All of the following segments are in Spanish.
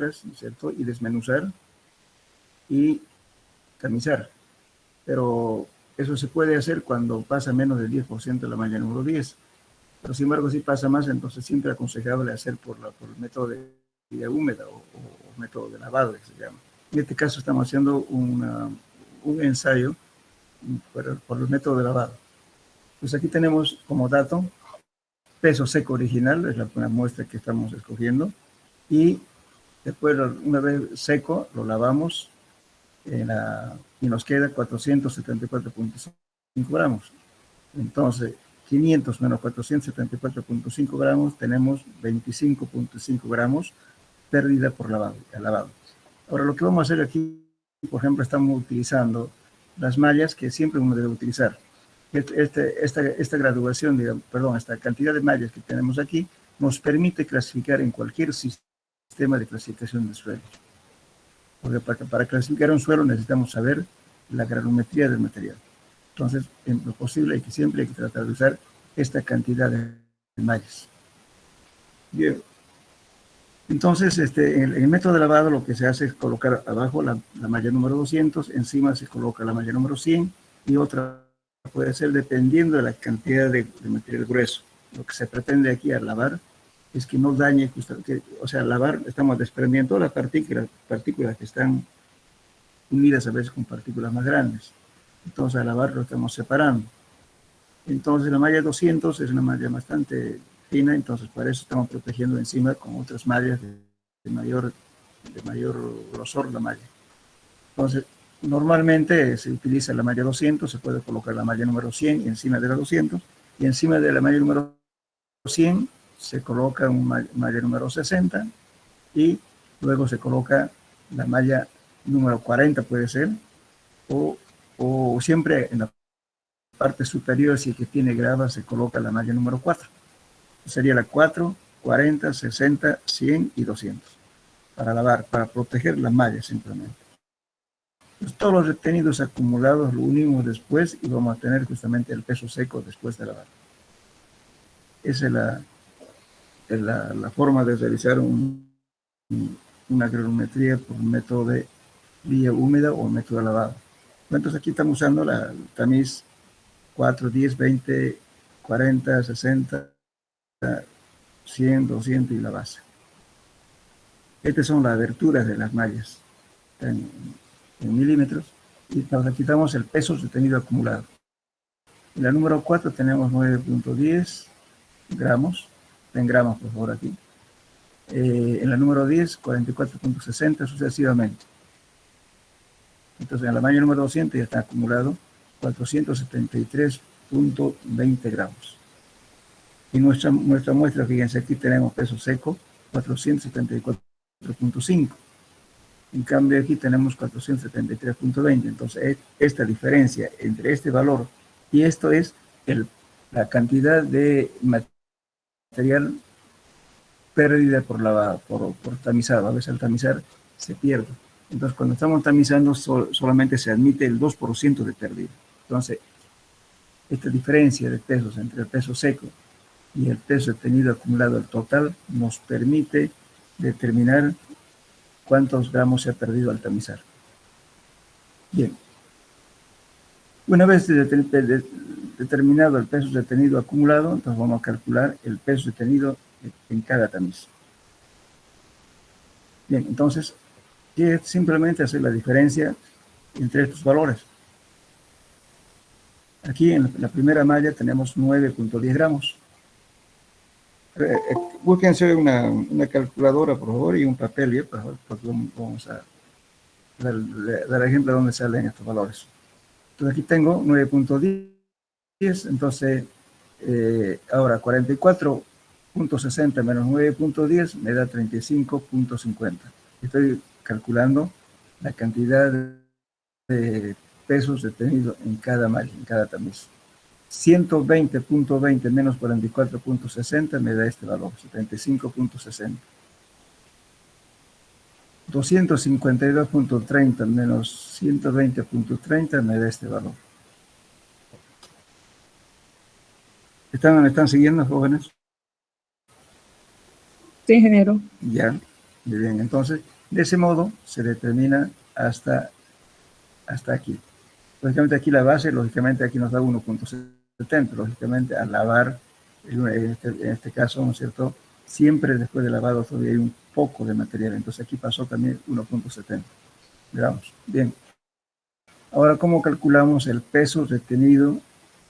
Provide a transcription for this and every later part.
¿no es cierto? Y desmenuzar y tamizar. Pero eso se puede hacer cuando pasa menos del 10% de la malla número 10. Pero sin embargo, si pasa más, entonces siempre es aconsejable hacer por el método de vida húmeda o método de lavado, que se llama. En este caso estamos haciendo un ensayo por el método de lavado. Pues aquí tenemos como dato peso seco original, es la muestra que estamos escogiendo, y después, una vez seco, lo lavamos y nos queda 474.5 gramos. Entonces, 500 menos 474.5 gramos, tenemos 25.5 gramos pérdida por lavado. Ahora, lo que vamos a hacer aquí, por ejemplo, estamos utilizando las mallas que siempre uno debe utilizar. Esta graduación, esta cantidad de mallas que tenemos aquí, nos permite clasificar en cualquier sistema de clasificación de suelo. Porque para clasificar un suelo necesitamos saber la granulometría del material. Entonces, en lo posible, siempre hay que tratar de usar esta cantidad de mallas. Bien. Entonces, en el método de lavado lo que se hace es colocar abajo la malla número 200, encima se coloca la malla número 100 y otra puede ser dependiendo de la cantidad de material grueso. Lo que se pretende aquí al lavar es que no dañe, o sea, al lavar estamos desprendiendo todas las partículas que están unidas a veces con partículas más grandes. Entonces al lavar lo estamos separando. Entonces la malla 200 es una malla bastante fina, entonces para eso estamos protegiendo encima con otras mallas de mayor grosor la malla. Entonces normalmente se utiliza la malla 200, se puede colocar la malla número 100 encima de la 200 y encima de la malla número 100 se coloca una malla número 60 y luego se coloca la malla número 40 puede ser, o siempre en la parte superior, si es que tiene grava, se coloca la malla número 4. Sería la 4, 40, 60, 100 y 200. Para lavar, para proteger la malla simplemente. Pues todos los retenidos acumulados lo unimos después y vamos a tener justamente el peso seco después de lavar. Esa es la forma de realizar una granulometría por un método de vía húmeda o método de lavado. Entonces aquí estamos usando la tamiz 4, 10, 20, 40, 60, 100, 200 y la base. Estas son las aberturas de las mallas en milímetros y nos quitamos el peso retenido acumulado. En la número 4 tenemos 9.10 gramos, en gramos por favor aquí. En la número 10, 44.60 sucesivamente. Entonces en la malla número 200 ya está acumulado 473.20 gramos. Y nuestra muestra, fíjense, aquí tenemos peso seco, 474.5. En cambio, aquí tenemos 473.20. Entonces, esta diferencia entre este valor y esto es la cantidad de material pérdida por lavado, por tamizado. A veces al tamizar se pierde. Entonces, cuando estamos tamizando, solamente se admite el 2% de pérdida. Entonces, esta diferencia de pesos entre el peso seco y el peso retenido acumulado, el total, nos permite determinar cuántos gramos se ha perdido al tamizar. Bien. Una vez determinado el peso retenido acumulado, entonces vamos a calcular el peso retenido en cada tamiz. Bien, entonces, ¿qué simplemente hacer la diferencia entre estos valores? Aquí en la primera malla tenemos 9.10 gramos. Búsquense una calculadora, por favor, y un papel, ¿ya? Por favor, porque vamos a dar ejemplo de dónde salen estos valores. Entonces aquí tengo 9.10, entonces ahora 44.60 menos 9.10 me da 35.50. Estoy calculando la cantidad de pesos retenidos en cada malla, en cada tamiz. 120.20 menos 44.60 me da este valor, 75.60. 252.30 menos 120.30 me da este valor. ¿Me están siguiendo, jóvenes? Sí, ingeniero. Ya. Muy bien, entonces, de ese modo se determina hasta aquí. Lógicamente aquí la base, lógicamente aquí nos da 1.70, lógicamente al lavar, en este caso, ¿no es cierto?, siempre después de lavado todavía hay un poco de material, entonces aquí pasó también 1.70 gramos. Bien, ahora, ¿cómo calculamos el peso retenido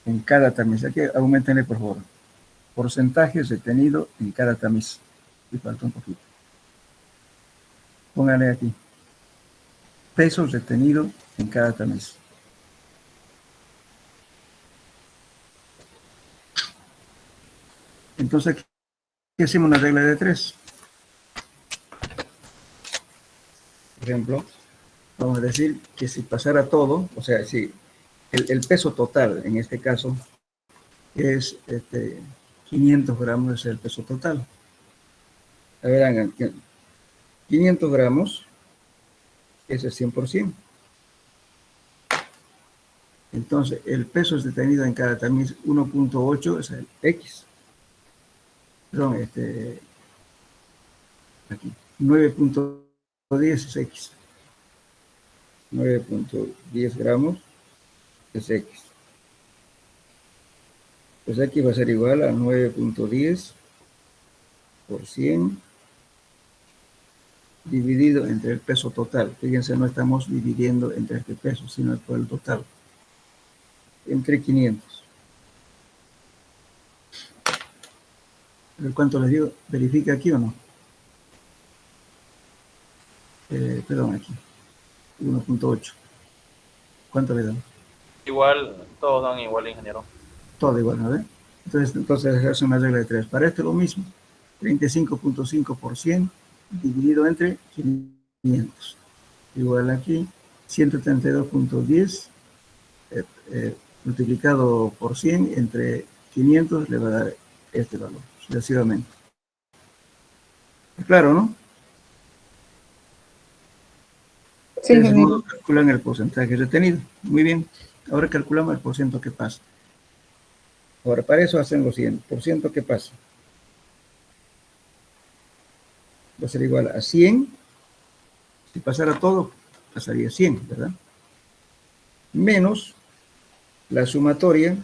en cada tamiz? Aquí aumentenle, por favor. Porcentaje retenido en cada tamiz. Y falta un poquito. Póngale aquí. Peso retenido en cada tamiz. Entonces, aquí hacemos una regla de 3. Por ejemplo, vamos a decir que si pasara todo, o sea, si el peso total, en este caso, es 500 gramos, es el peso total. A ver, hagan 500 gramos, ese es 100%. Entonces, el peso es detenido en cada tamiz 1.8 es el X. Perdón, aquí, 9.10 es X. 9.10 gramos es X. Pues aquí va a ser igual a 9.10 por 100 dividido entre el peso total. Fíjense, no estamos dividiendo entre este peso, sino por el total. Entre 500. ¿Cuánto les digo? ¿Verifica aquí o no? Perdón, aquí. 1.8. ¿Cuánto le dan? Igual, todos dan igual, ingeniero. Todo igual, ¿no ve? Entonces es una regla de 3. Para esto lo mismo. 35.5% dividido entre 500. Igual aquí. 132.10 multiplicado por 100 entre 500 le va a dar este valor, sucesivamente. Claro, ¿no? Sí, De ese modo calculan el porcentaje retenido. Muy bien. Ahora calculamos el porcentaje que pasa. Ahora, para eso hacen lo siguiente. Porcentaje que pasa. Va a ser igual a 100. Si pasara todo, pasaría 100, ¿verdad? Menos la sumatoria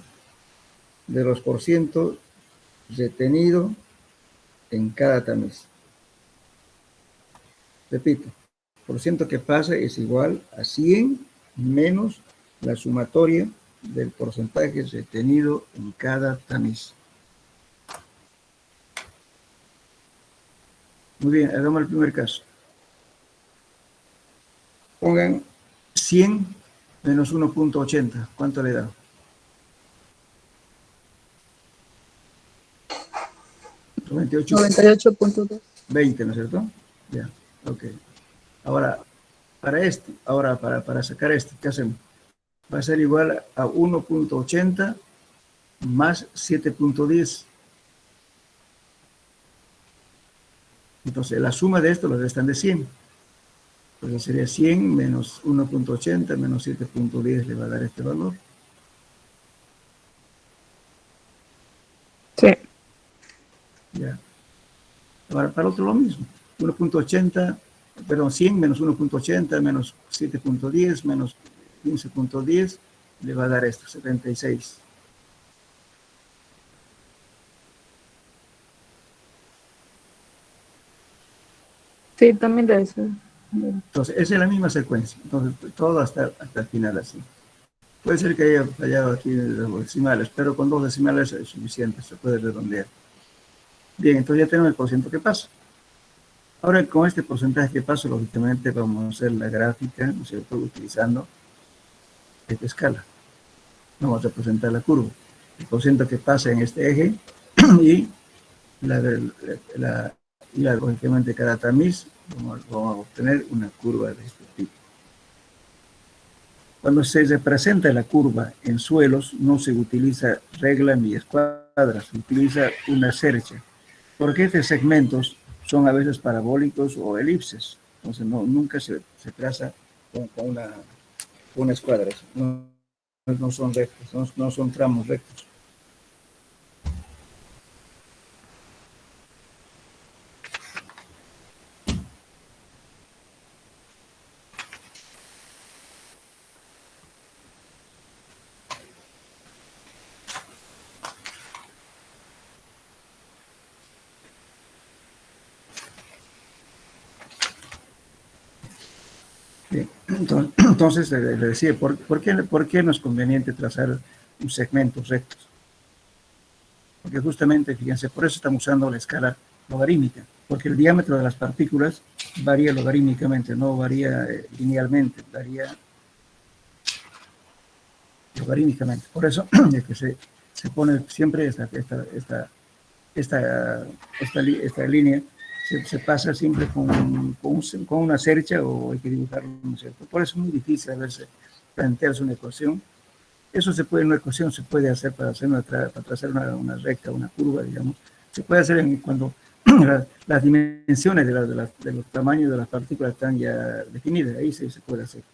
de los porcientos retenidos en cada tamiz. Repito, porciento que pasa es igual a 100 menos la sumatoria del porcentaje retenido en cada tamiz. Muy bien, hagamos el primer caso. Pongan 100 menos 1.80. ¿Cuánto le da? 98.2. 20, ¿no es cierto? Ya, ok. Ahora, para sacar esto, ¿qué hacemos? Va a ser igual a 1.80 más 7.10. Entonces, la suma de esto lo restan de 100. Entonces sería 100 menos 1.80 menos 7.10 le va a dar este valor. Sí. Ya. Ahora, para el otro lo mismo. 1.80, perdón, 100 menos 1.80 menos 7.10 menos 15.10 le va a dar esto, 76. Sí, también debe ser. Entonces, esa es la misma secuencia. Entonces, todo hasta el final así. Puede ser que haya fallado aquí los decimales, pero con 2 decimales es suficiente, se puede redondear. Bien, entonces ya tenemos el porcentaje que pasa. Ahora, con este porcentaje que pasa, lógicamente vamos a hacer la gráfica, ¿no es cierto?, utilizando esta escala. Vamos a representar la curva. El porcentaje que pasa en este eje y lógicamente cada tamiz vamos a obtener una curva de este tipo. Cuando se representa la curva en suelos, no se utiliza regla ni escuadra, se utiliza una cercha, porque estos segmentos son a veces parabólicos o elipses, entonces nunca se traza con una escuadra, no son rectos, no son tramos rectos. Bien, entonces le decía, ¿por qué no es conveniente trazar un segmento recto? Porque justamente, fíjense, por eso estamos usando la escala logarítmica, porque el diámetro de las partículas varía logarítmicamente, no varía linealmente, varía logarítmicamente. Por eso es que se pone siempre esta línea, se pasa siempre con una cercha o hay que dibujarlo, ¿no es cierto? Por eso es muy difícil a veces plantearse una ecuación. Eso se puede, una ecuación se puede hacer para trazar una recta, una curva, digamos. Se puede hacer cuando las dimensiones de los tamaños de las partículas están ya definidas. Ahí se puede hacer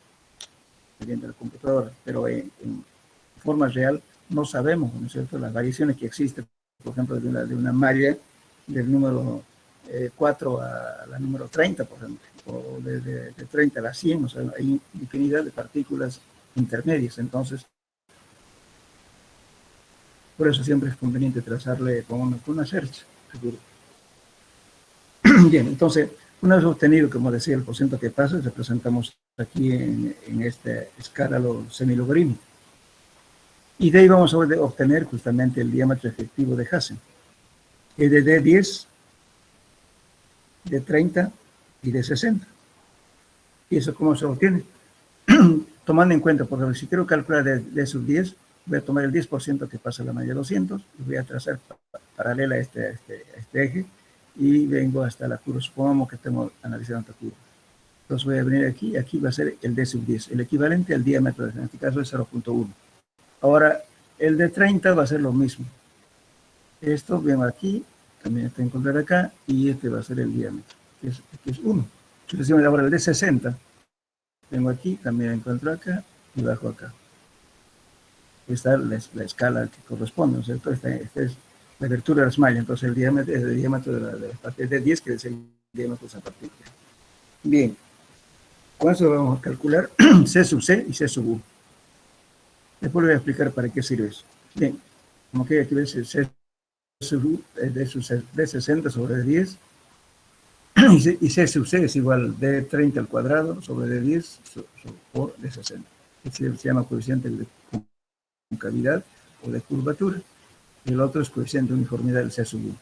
mediante la computadora. Pero en forma real no sabemos, ¿no es cierto?, las variaciones que existen, por ejemplo, de una malla del número 4 a la número 30, por ejemplo, o de 30 a la 100, o sea, hay infinidad de partículas intermedias. Entonces, por eso siempre es conveniente trazarle con una cercha, seguro. Bien, entonces, una vez obtenido, como decía, el porcentaje que pasa, representamos aquí en esta escala semilogarítmica. Y de ahí vamos a obtener justamente el diámetro efectivo de Hassen, que es de D10, de 30 y de 60. ¿Y eso cómo se obtiene? Tomando en cuenta, por ejemplo, si quiero calcular D sub 10, voy a tomar el 10% que pasa a la malla de 200 y voy a trazar paralela a este eje y vengo hasta la curva. Supongamos que estamos analizando esta curva. Entonces voy a venir aquí va a ser el D sub 10, el equivalente al diámetro, en este caso es 0.1. Ahora, el de 30 va a ser lo mismo. Esto vengo aquí, también está en encontrar acá, y este va a ser el diámetro, que es 1. Entonces, ahora el de 60, vengo aquí, también encuentro acá, y bajo acá. Esta es la escala que corresponde, ¿no es cierto? Esta es la abertura de las mallas, entonces el diámetro es el diámetro de la parte de 10, que es el diámetro de esa partícula. Bien, con eso vamos a calcular C sub C y C sub U. Después le voy a explicar para qué sirve eso. Bien, como que aquí ves, C sub U es de 60 sobre 10, y C sub C es igual de 30 al cuadrado sobre de 10 por de 60. Este se llama coeficiente de concavidad o de curvatura, y el otro es coeficiente de uniformidad del C sub U.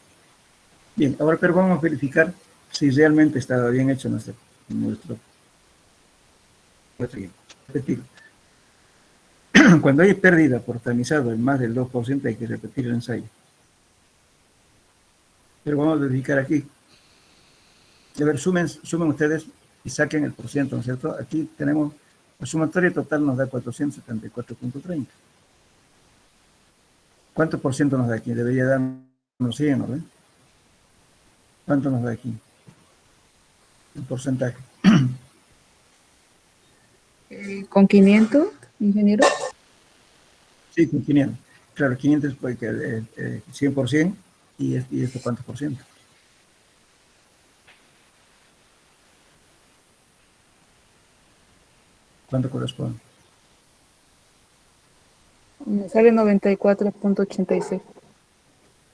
Bien, ahora pero vamos a verificar si realmente estaba bien hecho nuestro repetir. Cuando hay pérdida por tamizado en más del 2%, hay que repetir el ensayo. Pero vamos a verificar aquí. A ver, sumen ustedes y saquen el porciento, ¿no es cierto? Aquí tenemos, la sumatoria total nos da 474.30. ¿Cuánto por ciento nos da aquí? Debería darnos 100, ¿no ven? ¿Cuánto nos da aquí? El porcentaje. ¿Con 500, ingeniero? Sí, con 500. Claro, 500 puede que 100%, y esto ¿cuánto por ciento? ¿Cuánto corresponde? Me sale 94.86.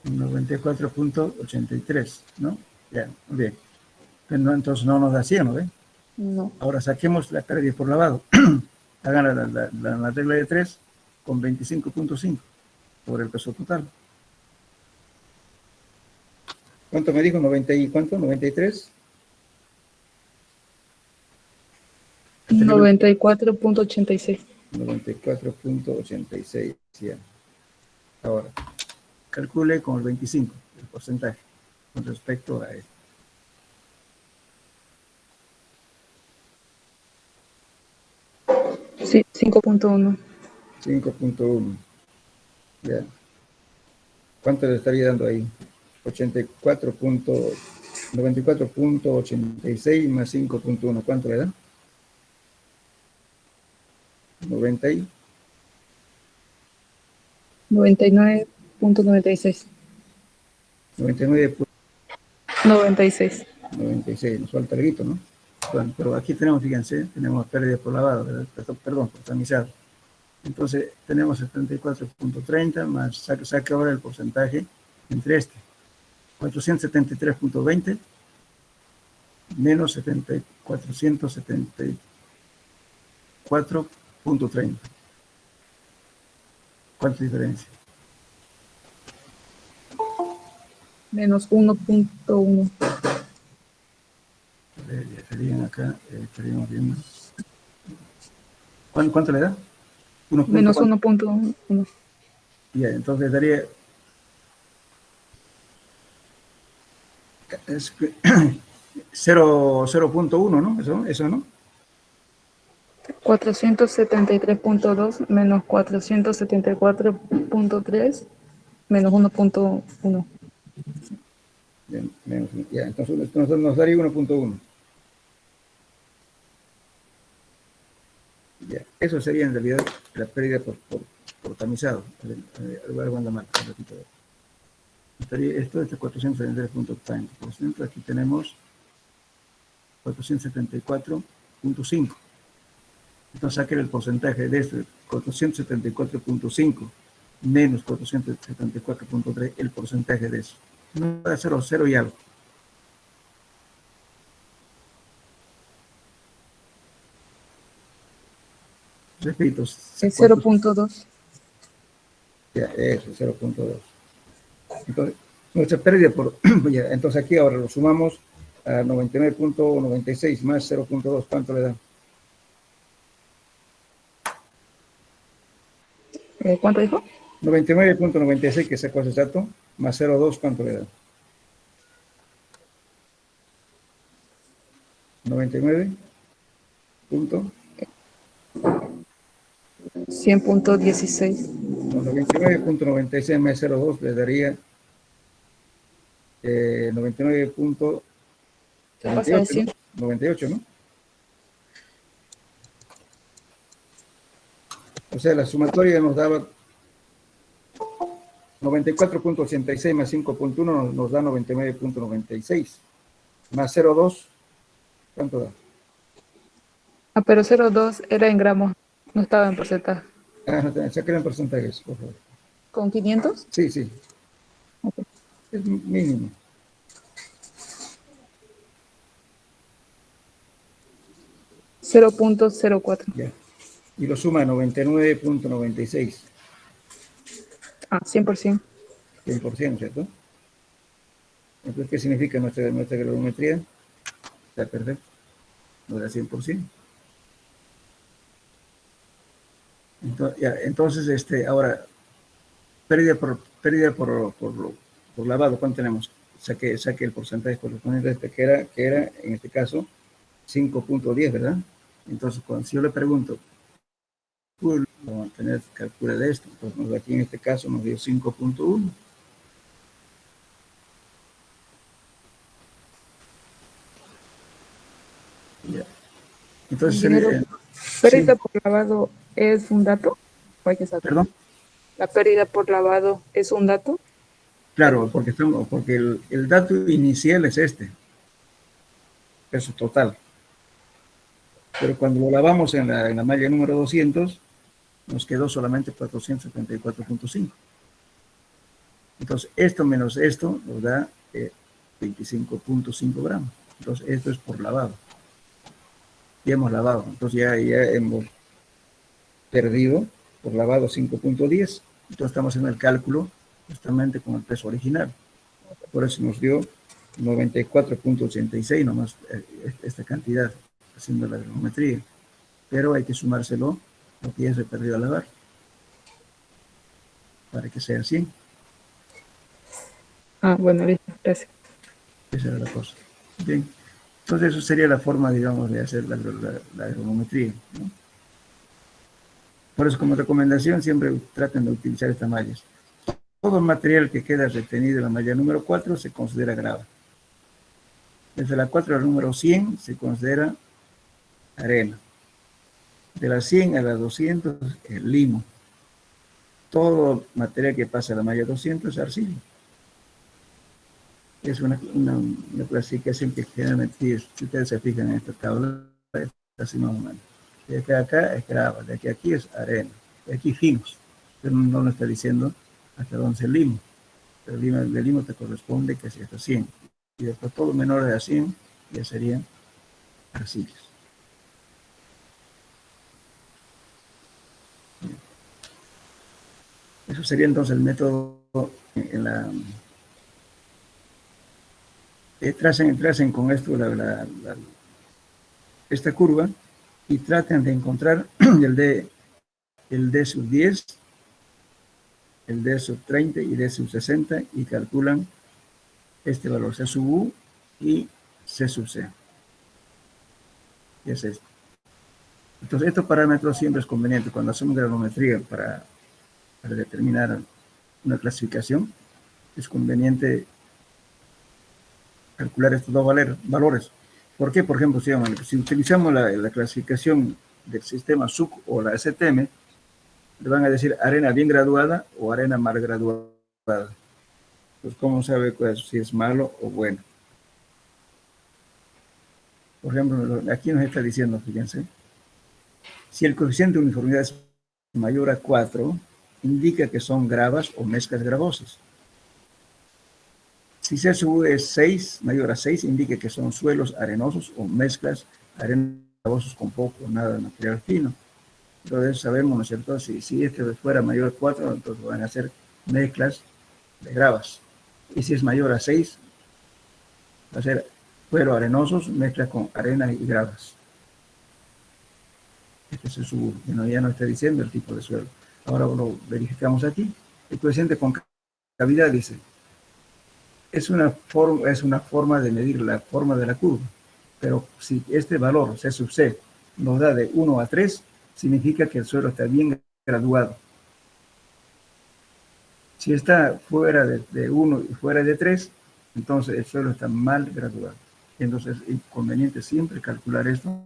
94.83, ¿no? Ya, bien. Pero no, entonces no nos da 100, ¿no ven? No. Ahora saquemos la pérdida por lavado. Hagan la regla de 3 con 25.5 sobre el peso total. ¿Cuánto me dijo? ¿90 y cuánto? ¿93? 94.86. 94.86. Ya. Ahora, calcule con el 25, el porcentaje, con respecto a esto. Sí, 5.1. 5.1. Ya. ¿Cuánto le estaría dando ahí? 94.86 más 5.1. ¿Cuánto le da? 90 y 99.96. 96. 96. Nos falta algo, ¿no? Bueno, pero aquí tenemos, fíjense, tenemos pérdida por lavado, perdón, por tamizado. Entonces, tenemos 74.30 más, saca ahora el porcentaje entre 473.20 menos 470, 4.30. ¿Cuánta diferencia? Menos 1.1. Ya serían acá, estaríamos viendo. ¿Cuánto le da? Menos 1.1. Ya, entonces daría 0.1, ¿no? Eso, ¿no? 473.2 menos 474.3 menos 1.1. Bien, ya, entonces nos daría 1.1. Ya, eso sería en realidad la pérdida por tamizado. Algo anda mal, un ratito. Esto es 473.30%. Aquí tenemos 474.5. Entonces saquen el porcentaje de esto, 474.5 menos 474.3, el porcentaje de eso. No va a ser 0 y algo. Repito. Es 0.2. Ya, eso, 0.2. Entonces, nuestra pérdida ya, entonces aquí ahora lo sumamos a 99.96 más 0.2, ¿cuánto le da? ¿Cuánto dijo? 99.96 que sacó ese dato, más 0.2, ¿cuánto le da? 99. 100.16. 99.96 más 0.2 le daría 99.98, ¿Qué pasa de 100? 98, ¿no? O sea, la sumatoria nos daba 94.86 más 5.1 nos da 99.96. Más 0.2, ¿cuánto da? Pero 0.2 era en gramos, no estaba en porcentaje. No, saquen en porcentajes, por favor. ¿Con 500? Sí, sí. Okay. Es mínimo. $0.04. Ya. Y lo suma a 99.96. 100%. 100%, ¿cierto? Entonces, ¿qué significa nuestra gravimetría? Está perfecto. No da 100%. Entonces, ahora, pérdida por lavado, ¿cuánto tenemos? Saque el porcentaje correspondiente que era, en este caso, 5.10, ¿verdad? Entonces, si yo le pregunto, vamos a tener que calcular esto, entonces aquí en este caso nos dio 5.1. Ya. Entonces, ¿pérdida sí. por lavado es un dato? ¿O hay que saber? ¿Perdón? ¿La pérdida por lavado es un dato? Claro, porque el dato inicial es este, peso total. Pero cuando lo lavamos en la malla número 200, nos quedó solamente 474.5. Entonces, esto menos esto nos da 25.5 gramos. Entonces, esto es por lavado. Ya hemos lavado. Entonces, ya hemos perdido por lavado 5.10. Entonces, estamos en el cálculo justamente con el peso original. Por eso nos dio 94.86 nomás esta cantidad, haciendo la gravimetría. Pero hay que sumárselo lo que ya se perdió a lavar para que sea 100. Bueno, listo, gracias. Esa era la cosa. Bien. Entonces, eso sería la forma, digamos, de hacer la gravimetría, ¿no? Por eso, como recomendación, siempre traten de utilizar estas mallas. Todo el material que queda retenido en la malla número 4 se considera grava. Desde la 4 al número 100 se considera arena. De la 100 a la 200 es limo. Todo material que pasa a la malla 200 es arcilla. Es una clasificación que generalmente, si ustedes se fijan en esta tabla, es así más o menos. De aquí a acá es grava, de aquí a aquí es arena, de aquí finos. Pero no nos está diciendo hasta dónde es el limo. Pero el limo te corresponde que sea hasta 100. Y después todo menor de 100 ya serían arcillas. Eso sería entonces el método en la... tracen con esto esta curva y traten de encontrar el D sub 10, el D sub 30 y D sub 60 y calculan este valor C sub U y C sub C. Y es esto. Entonces, estos parámetros siempre es conveniente cuando hacemos granometría para determinar una clasificación. Es conveniente calcular estos dos valores. ¿Por qué? Por ejemplo, si utilizamos la clasificación del sistema SUC o la STM, le van a decir arena bien graduada o arena mal graduada. Pues, ¿cómo sabe si es malo o bueno? Por ejemplo, aquí nos está diciendo, fíjense, si el coeficiente de uniformidad es mayor a 4, indica que son gravas o mezclas gravosas. Si C sub U es 6, mayor a 6, indica que son suelos arenosos o mezclas arenosos con poco o nada de material fino. Entonces sabemos, ¿no es cierto? Si este fuera mayor a 4, entonces van a ser mezclas de gravas. Y si es mayor a 6, va a ser suelos arenosos, mezclas con arena y gravas. Este es ya no está diciendo el tipo de suelo. Ahora lo verificamos aquí. El coeficiente con cavidad dice, es una forma de medir la forma de la curva, pero si este valor, C sub C, nos da de 1 a 3, significa que el suelo está bien graduado. Si está fuera de 1 y fuera de 3, entonces el suelo está mal graduado. Entonces es conveniente siempre calcular esto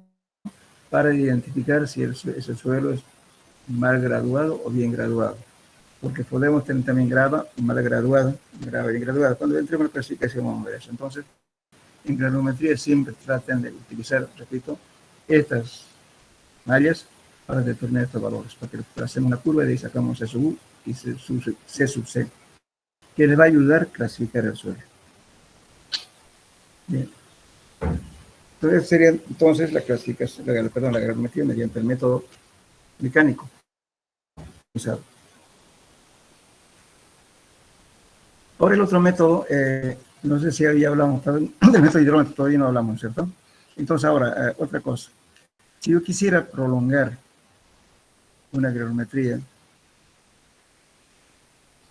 para identificar si ese suelo es mal graduado o bien graduado. Porque podemos tener también grava mal graduada, grava bien graduada. Cuando entremos en la clasificación vamos a ver eso. Entonces, en granometría siempre traten de utilizar, repito, estas mallas para determinar estos valores. Porque hacemos una curva y de ahí sacamos C sub U y C sub C, que les va a ayudar a clasificar el suelo. Bien. Entonces sería la clasificación, la granometría mediante el método mecánico. Ahora el otro método, no sé si ya hablamos del método hidrómetro, todavía no hablamos, ¿cierto? Entonces ahora, otra cosa. Si yo quisiera prolongar una granometría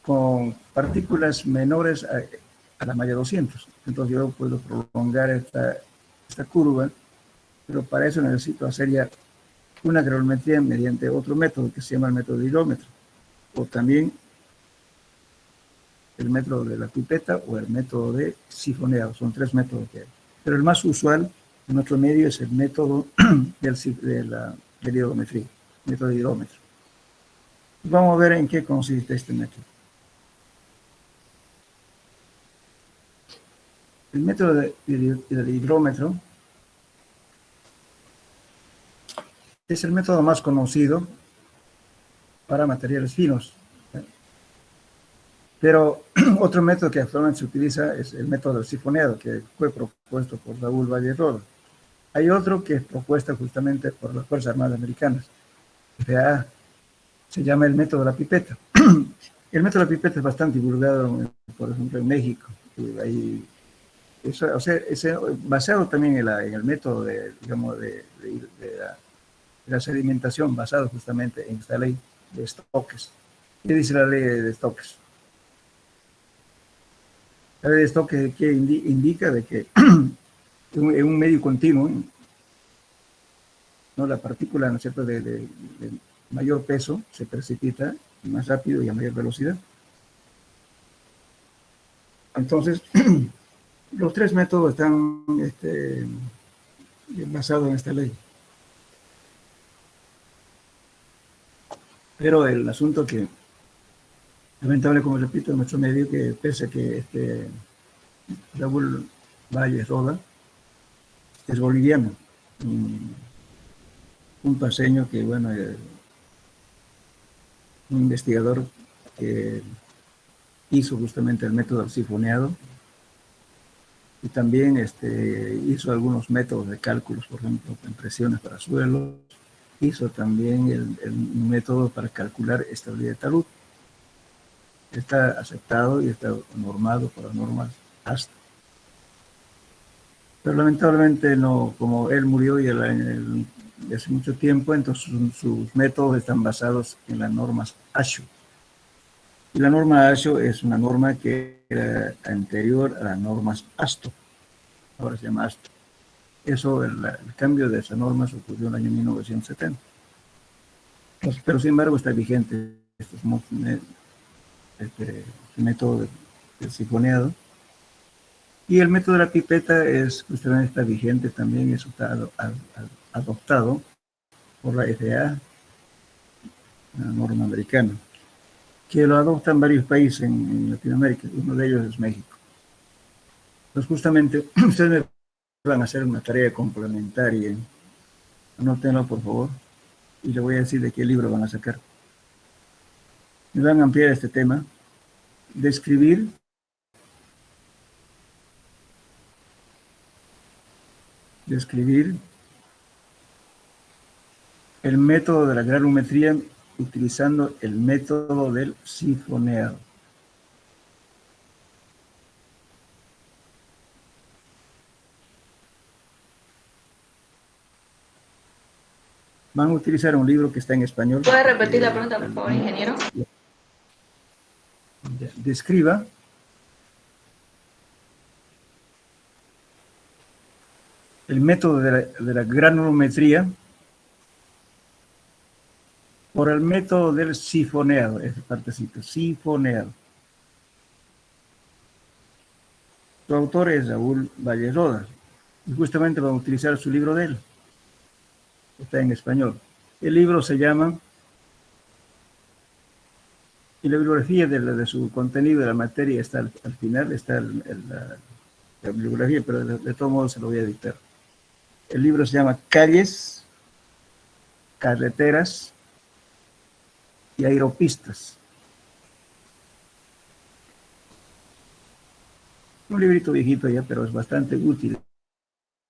con partículas menores a la malla 200, entonces yo puedo prolongar esta curva, pero para eso necesito hacer ya una granometría mediante otro método que se llama el método de hidrómetro, o también el método de la pipeta o el método de sifoneado. Son 3 métodos que hay. Pero el más usual en nuestro medio es el método de hidrometría, método de hidrómetro. Vamos a ver en qué consiste este método. El método del hidrómetro es el método más conocido para materiales finos. Pero otro método que actualmente se utiliza es el método del sifoneado, que fue propuesto por Raúl Valle Roda. Hay otro que es propuesto justamente por las Fuerzas Armadas Americanas. FAA. Se llama el método de la pipeta. El método de la pipeta es bastante divulgado, por ejemplo, en México. Es basado también en el método de la sedimentación, basado justamente en esta ley de Stokes. ¿Qué dice la ley de Stokes? La ley de Stokes que indica de que en un medio continuo, ¿no? La partícula, ¿no es cierto?, de mayor peso se precipita más rápido y a mayor velocidad. Entonces, los 3 métodos están basados en esta ley. Pero el asunto que, lamentable, como repito, en nuestro medio, que pese a que Raúl Valle Roda es boliviano, un paseño que, bueno, un investigador que hizo justamente el método del sifoneado y también hizo algunos métodos de cálculos, por ejemplo, en presiones para suelos, hizo también el método para calcular estabilidad de talud. está aceptado y está normado por las normas ASTO. Pero lamentablemente no, como él murió ya hace mucho tiempo, entonces sus métodos están basados en las normas ASHO. Y la norma ASHO es una norma que era anterior a las normas ASTO, ahora se llama ASTO. Eso, el cambio de esas normas ocurrió en el año 1970. Pero sin embargo está vigente este método del sifoneado. Y el método de la pipeta justamente está vigente también, eso está adoptado por la FDA, la norma americana, que lo adoptan varios países en Latinoamérica, uno de ellos es México. Pues justamente ustedes me van a hacer una tarea complementaria, anótenlo por favor, y le voy a decir de qué libro van a sacar. Me van a ampliar este tema, describir el método de la granulometría utilizando el método del sifoneado. Van a utilizar un libro que está en español. ¿Puede repetir la pregunta, por favor, ingeniero? Describa el método de la granulometría por el método del sifoneado, esa partecita, sifoneado. Su autor es Saúl Valles Rodas, y justamente vamos a utilizar su libro de él. Está en español. El libro se llama, y la bibliografía de su contenido, de la materia, está al final, está la bibliografía, pero de todos modos se lo voy a dictar. El libro se llama Calles, Carreteras y Aeropistas. Un librito viejito ya, pero es bastante útil.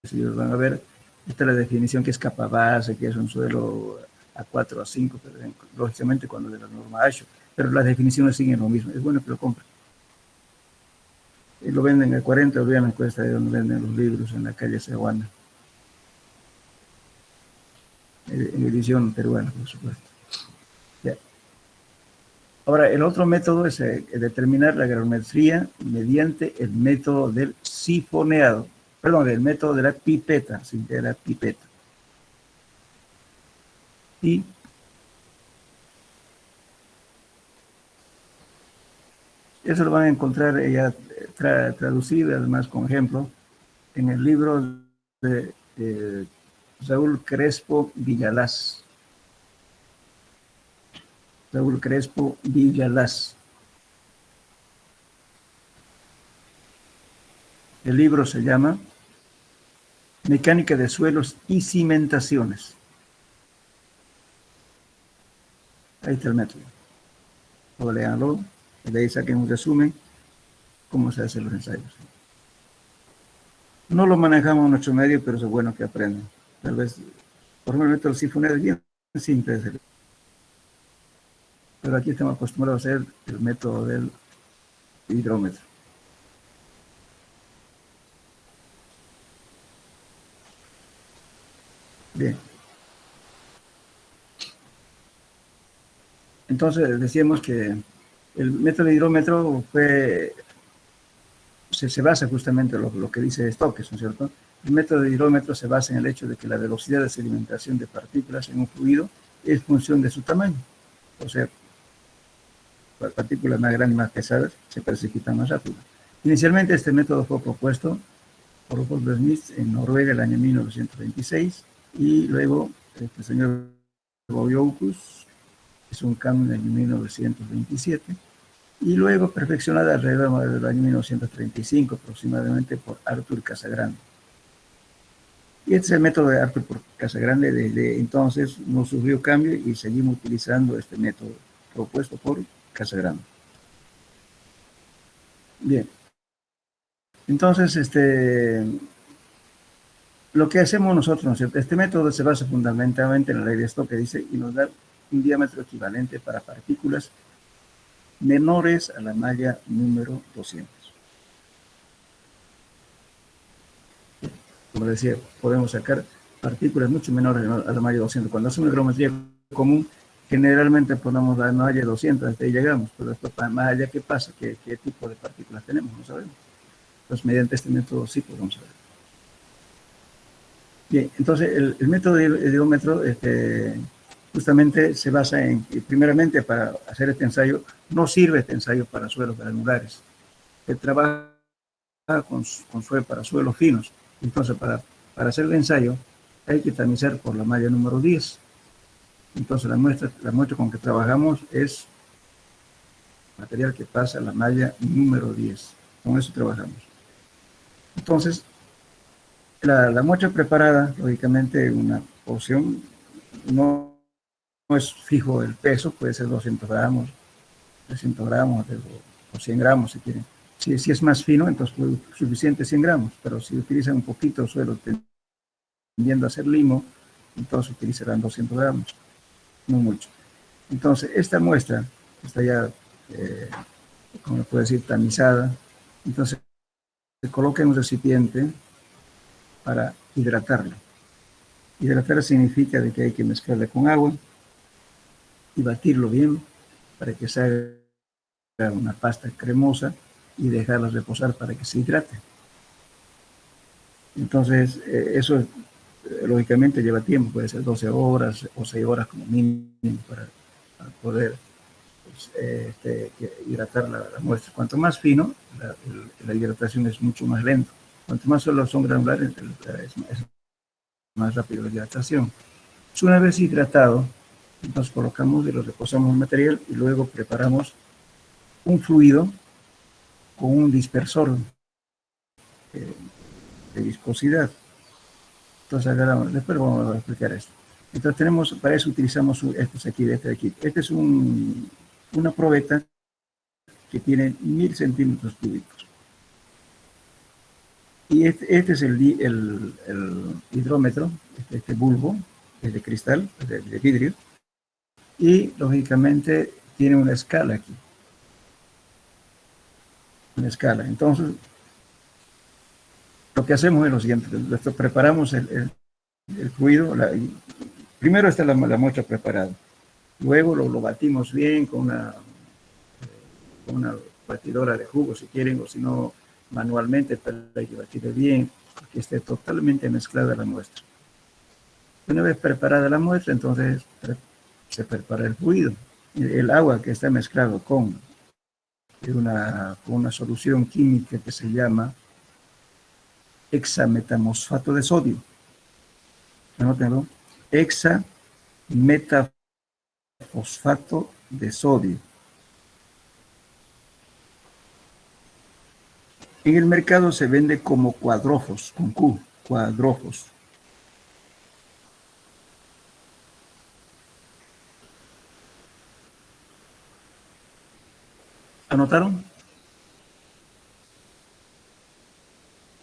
Si van a ver, esta es la definición que es capa base, que es un suelo A4, A5, pero lógicamente cuando de la norma ASHO, pero las definiciones siguen lo mismo. Es bueno que lo compren. Y lo venden a 40 bolivianos, cuesta de donde venden los libros, en la calle Cehuana. En edición peruana, por supuesto. Ya. Ahora, el otro método es determinar la granulometría mediante el método del sifoneado. Perdón, el método de la pipeta, sí, de la pipeta. Y eso lo van a encontrar ya traducido, además con ejemplo, en el libro de Saúl Crespo Villalaz. Saúl Crespo Villalaz. El libro se llama Mecánica de suelos y cimentaciones. Ahí está el método. O léanlo, y de ahí saquen un resumen, cómo se hacen los ensayos. No lo manejamos en nuestro medio, pero es bueno que aprendan. Tal vez, por ejemplo, el método sifoneado es bien simple, pero aquí estamos acostumbrados a hacer el método del hidrómetro. Bien. Entonces decíamos que el método de hidrómetro se basa justamente en lo que dice Stokes, ¿no es cierto? El método de hidrómetro se basa en el hecho de que la velocidad de sedimentación de partículas en un fluido es función de su tamaño. O sea, las partículas más grandes, más pesadas, se precipitan más rápido. Inicialmente este método fue propuesto por Paul Smith en Noruega el año 1926 y luego el señor Boyoukus hizo un cambio en el año 1927 y luego perfeccionada alrededor del año 1935 aproximadamente por Arthur Casagrande. Y este es el método de Arthur Casagrande. Desde entonces no sufrió cambio y seguimos utilizando este método propuesto por Casagrande. Bien. Entonces, lo que hacemos nosotros, ¿no es cierto? Este método se basa fundamentalmente en la ley de Stokes que dice y nos da un diámetro equivalente para partículas menores a la malla número 200. Como decía, podemos sacar partículas mucho menores a la malla 200. Cuando hacemos higrometría común, generalmente ponemos la malla 200, hasta ahí llegamos, pero después más allá, ¿qué pasa? ¿Qué tipo de partículas tenemos? No sabemos. Entonces, mediante este método sí podemos saber. Bien, entonces el método de higrómetro justamente se basa en, primeramente, para hacer este ensayo, no sirve este ensayo para suelos granulares. Se trabaja con suelo para suelos finos. Entonces, para hacer el ensayo, hay que tamizar por la malla número 10. Entonces, la muestra con que trabajamos es material que pasa a la malla número 10. Con eso trabajamos. Entonces, la muestra preparada, lógicamente, una porción, no es fijo el peso, puede ser 200 gramos, 300 gramos o 100 gramos si quieren. Si es más fino, entonces es suficiente 100 gramos, pero si utilizan un poquito de suelo tendiendo a hacer limo, entonces utilizarán 200 gramos, no mucho. Entonces, esta muestra está ya, como puedo decir, tamizada. Entonces, se coloca en un recipiente para hidratarla. Hidratar significa de que hay que mezclarla con agua y batirlo bien para que salga una pasta cremosa y dejarla reposar para que se hidrate. Entonces, eso lógicamente lleva tiempo, puede ser 12 horas o 6 horas como mínimo para poder hidratar la muestra. Cuanto más fino, la hidratación es mucho más lenta. Cuanto más solo son granulares, es más rápido la hidratación. Una vez hidratado, entonces colocamos y lo reposamos en el material y luego preparamos un fluido con un dispersor de viscosidad. Entonces después vamos a explicar esto. Entonces para eso utilizamos este de aquí. Este es una probeta que tiene 1000 centímetros cúbicos. Y este es el hidrómetro, este bulbo, es de cristal, de vidrio, y lógicamente tiene una escala aquí. Una escala. Entonces, lo que hacemos es lo siguiente: preparamos el fluido, primero está la muestra preparada, luego lo batimos bien con una batidora de jugo si quieren, o si no manualmente, pero hay que batir bien, que esté totalmente mezclada la muestra. Una vez preparada la muestra, entonces se prepara el fluido. El agua que está mezclado con una solución química que se llama hexametamosfato de sodio. Anótenlo. Hexametafosfato de sodio. En el mercado se vende como cuadrofos, con Q, cuadrofos. ¿Anotaron?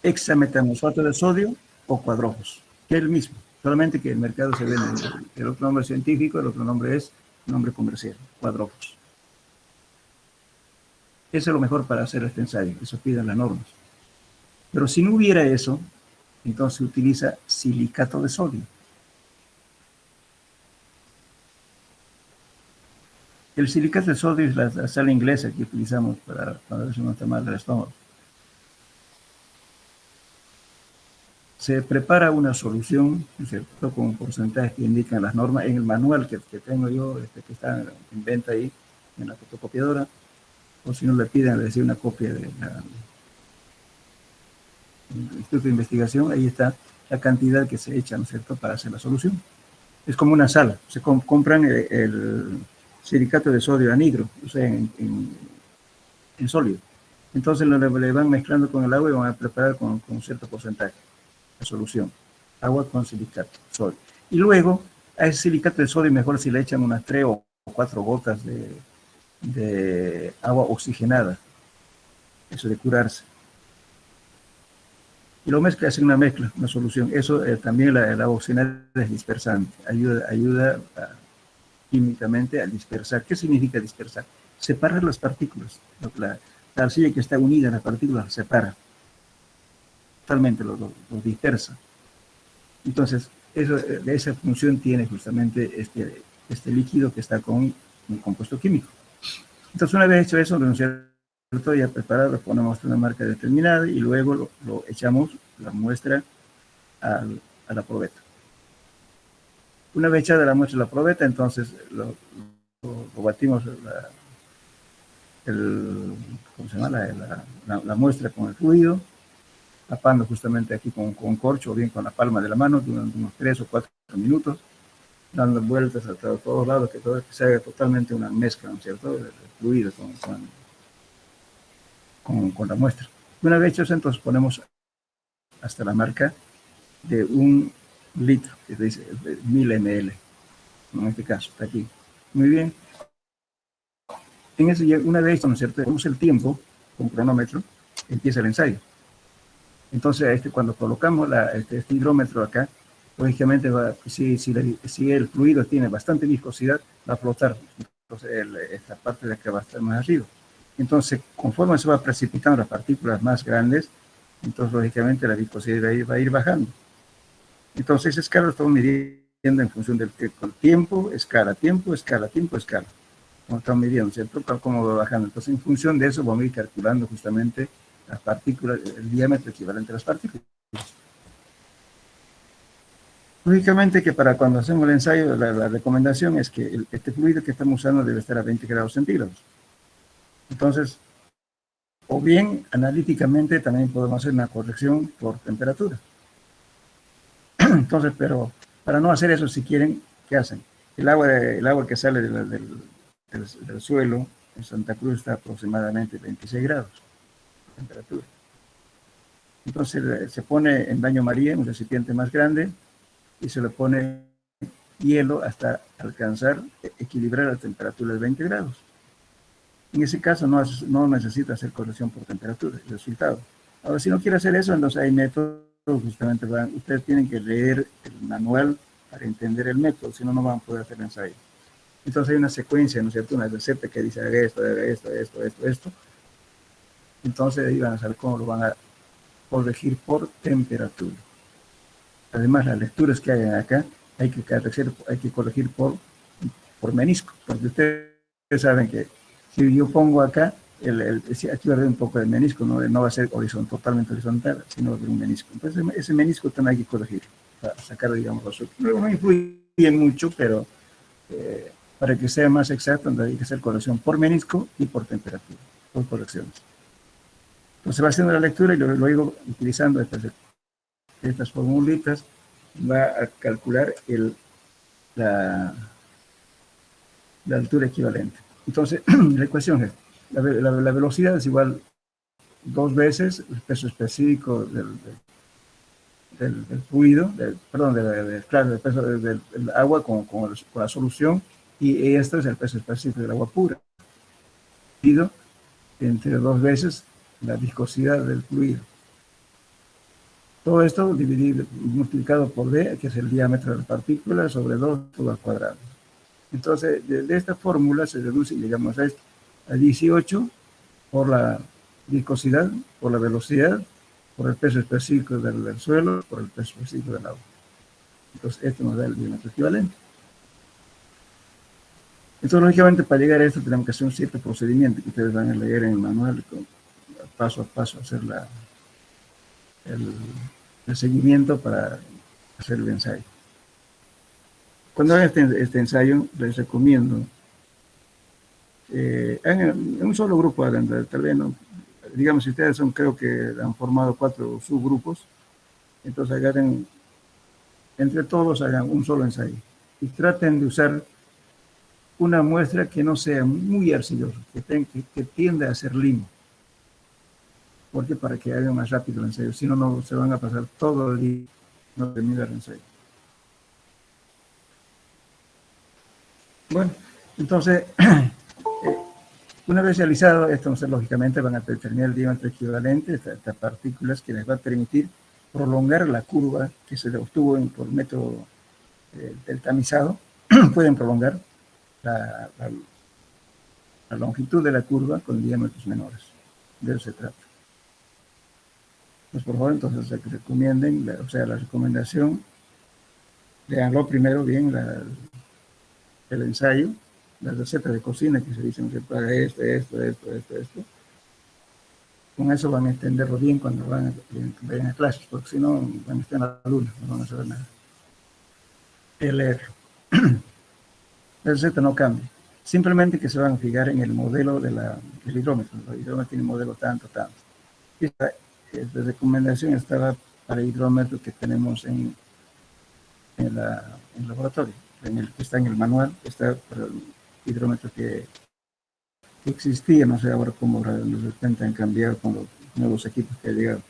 Hexametamosfato de sodio o cuadrofos, que es el mismo, solamente que el mercado se vende. El otro nombre científico, el otro nombre es nombre comercial, cuadrofos. Eso es lo mejor para hacer este ensayo, eso piden las normas. Pero si no hubiera eso, entonces se utiliza silicato de sodio. El silicato de sodio es la sal inglesa que utilizamos para cuando no está mal del estómago. Se prepara una solución, ¿cierto?, con porcentajes que indican las normas en el manual que tengo yo, que está en venta ahí en la fotocopiadora. O si no le piden, le decía una copia del Instituto de Investigación, ahí está la cantidad que se echa, ¿no es cierto?, para hacer la solución. Es como una sal, se compran el silicato de sodio anhidro, o sea, en sólido. Entonces le van mezclando con el agua y van a preparar con un cierto porcentaje la solución. Agua con silicato, sodio. Y luego, a ese silicato de sodio mejor si le echan unas 3 o 4 gotas de agua oxigenada, eso de curarse, y lo mezcla, hacen una mezcla, una solución. Eso también la agua oxigenada es dispersante, ayuda químicamente a dispersar. ¿Qué significa dispersar? separar las partículas. La arcilla que está unida a las partículas las separa. Totalmente los dispersa. Entonces, esa función tiene justamente este líquido que está con un compuesto químico. Entonces, una vez hecho eso, ¿no es cierto? Ya preparado, ponemos una marca determinada y luego lo echamos la muestra a la probeta. Una vez echada la muestra a la probeta, entonces lo batimos ¿cómo se llama? La muestra con el fluido, tapando justamente aquí con corcho o bien con la palma de la mano durante unos 3 o 4 minutos, dando vueltas a todos lados, que se haga totalmente una mezcla, ¿no es cierto?, el fluido con la muestra. Una vez hecho eso, entonces ponemos hasta la marca de 1 litro, que dice 1000 ml, en este caso, está aquí. Muy bien. En ese, una vez, ¿no es cierto?, tenemos el tiempo con cronómetro, empieza el ensayo. Entonces, cuando colocamos este hidrómetro acá, lógicamente, si el fluido tiene bastante viscosidad, va a flotar. Entonces, esta parte de acá va a estar más arriba. Entonces, conforme se va precipitando las partículas más grandes, entonces, lógicamente, la viscosidad va a ir bajando. Entonces, esa escala lo estamos midiendo en función del tiempo, escala, tiempo, escala, tiempo, escala. Como estamos midiendo, ¿cierto? Cómo va bajando. Entonces, en función de eso, vamos a ir calculando justamente las partículas, el diámetro equivalente a las partículas. Lógicamente que para cuando hacemos el ensayo, la recomendación es que este fluido que estamos usando debe estar a 20 grados centígrados. Entonces, o bien, analíticamente también podemos hacer una corrección por temperatura. Entonces, pero para no hacer eso, si quieren, ¿qué hacen? El agua que sale del suelo en Santa Cruz está aproximadamente 26 grados de temperatura. Entonces se pone en baño María, un recipiente más grande, y se le pone hielo hasta alcanzar, equilibrar la temperatura de 20 grados. En ese caso no necesita hacer corrección por temperatura, el resultado. Ahora, si no quiere hacer eso, entonces hay métodos, justamente ustedes tienen que leer el manual para entender el método, si no, no van a poder hacer el ensayo. Entonces hay una secuencia, ¿no es cierto?, una receta que dice haga esto. Entonces ahí van a saber cómo lo van a corregir por temperatura. Además, las lecturas que hay acá hay que corregir por menisco, porque ustedes saben que si yo pongo acá, aquí va a haber un poco de menisco, no va a ser totalmente horizontal, sino va a haber un menisco. Entonces, ese menisco también hay que corregir, para sacar, digamos, los otros. Luego no influye mucho, pero para que sea más exacto, hay que hacer corrección por menisco y por temperatura, por correcciones. Entonces va haciendo la lectura y luego utilizando estas formulitas, va a calcular la altura equivalente. Entonces, la ecuación es, la velocidad es igual 2 veces el peso específico del fluido, del peso del agua con la solución, y esto es el peso específico del agua pura. Entre 2 veces la viscosidad del fluido. Todo esto multiplicado por D, que es el diámetro de la partícula, sobre 2 todo al cuadrado. Entonces, de esta fórmula se reduce, llegamos a 18 por la viscosidad, por la velocidad, por el peso específico del suelo, por el peso específico del agua. Entonces, esto nos da el diámetro equivalente. Entonces, lógicamente, para llegar a esto tenemos que hacer un cierto procedimiento que ustedes van a leer en el manual, paso a paso, hacer el seguimiento para hacer el ensayo. Cuando hagan este ensayo, les recomiendo, en un solo grupo hagan, tal vez, no, digamos, si ustedes creo que han formado 4 subgrupos, entonces agarren, entre todos hagan un solo ensayo y traten de usar una muestra que no sea muy arcillosa, que tienda a ser limo. Porque para que hagan más rápido el ensayo, si no, se van a pasar todo el día no termina el ensayo. Bueno, entonces, una vez realizado esto, lógicamente van a determinar el diámetro equivalente de estas partículas que les va a permitir prolongar la curva que se obtuvo por método del tamizado. Pueden prolongar la longitud de la curva con diámetros menores. De eso se trata. Pues por favor, entonces recomienden, la recomendación, leanlo primero bien el ensayo, la receta de cocina que se dicen que para esto. Con eso van a entenderlo bien cuando vayan a clases, porque si no van a estar en la luna, no van a saber nada. Leer. La receta no cambia. Simplemente que se van a fijar en el modelo del hidrómetro. El hidrómetro tiene modelo tanto. Esta recomendación estaba para el hidrómetro que tenemos en el laboratorio, en el que está en el manual, está para el hidrómetro que existía, no sé ahora cómo de repente han cambiado con los nuevos equipos que han llegado.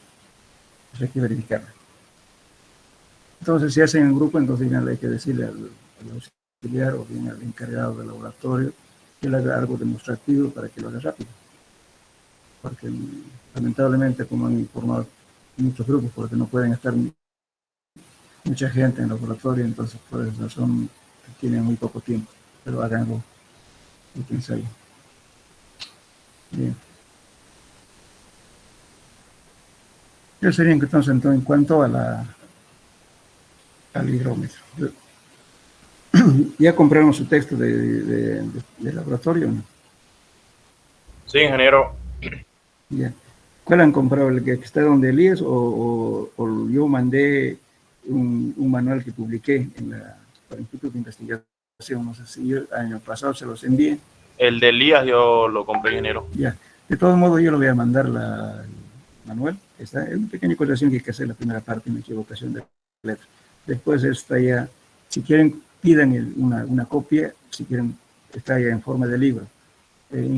Pues hay que verificarlo. Entonces, si hacen en grupo, entonces hay que decirle al auxiliar o bien al encargado del laboratorio que le haga algo demostrativo para que lo haga rápido. Porque lamentablemente, como han informado muchos grupos, porque no pueden estar mucha gente en el laboratorio, entonces por esa razón tienen muy poco tiempo, pero háganlo y que ensayen. Bien. Eso sería entonces en cuanto a al hidrómetro. ¿Ya compraron su texto de laboratorio o no? Sí, ingeniero. Ya. ¿Cuál han comprado? ¿El que está donde Elías o yo mandé un manual que publiqué para el Instituto de Investigación? No sé si yo el año pasado se los envié. El de Elías yo lo compré, ingeniero. Ya. De todos modos, yo le voy a mandar el manual. Está es una pequeña corrección que hay que hacer la primera parte, una equivocación de letra. Después está ya, si quieren, pidan una copia, si quieren, está ya en forma de libro. En el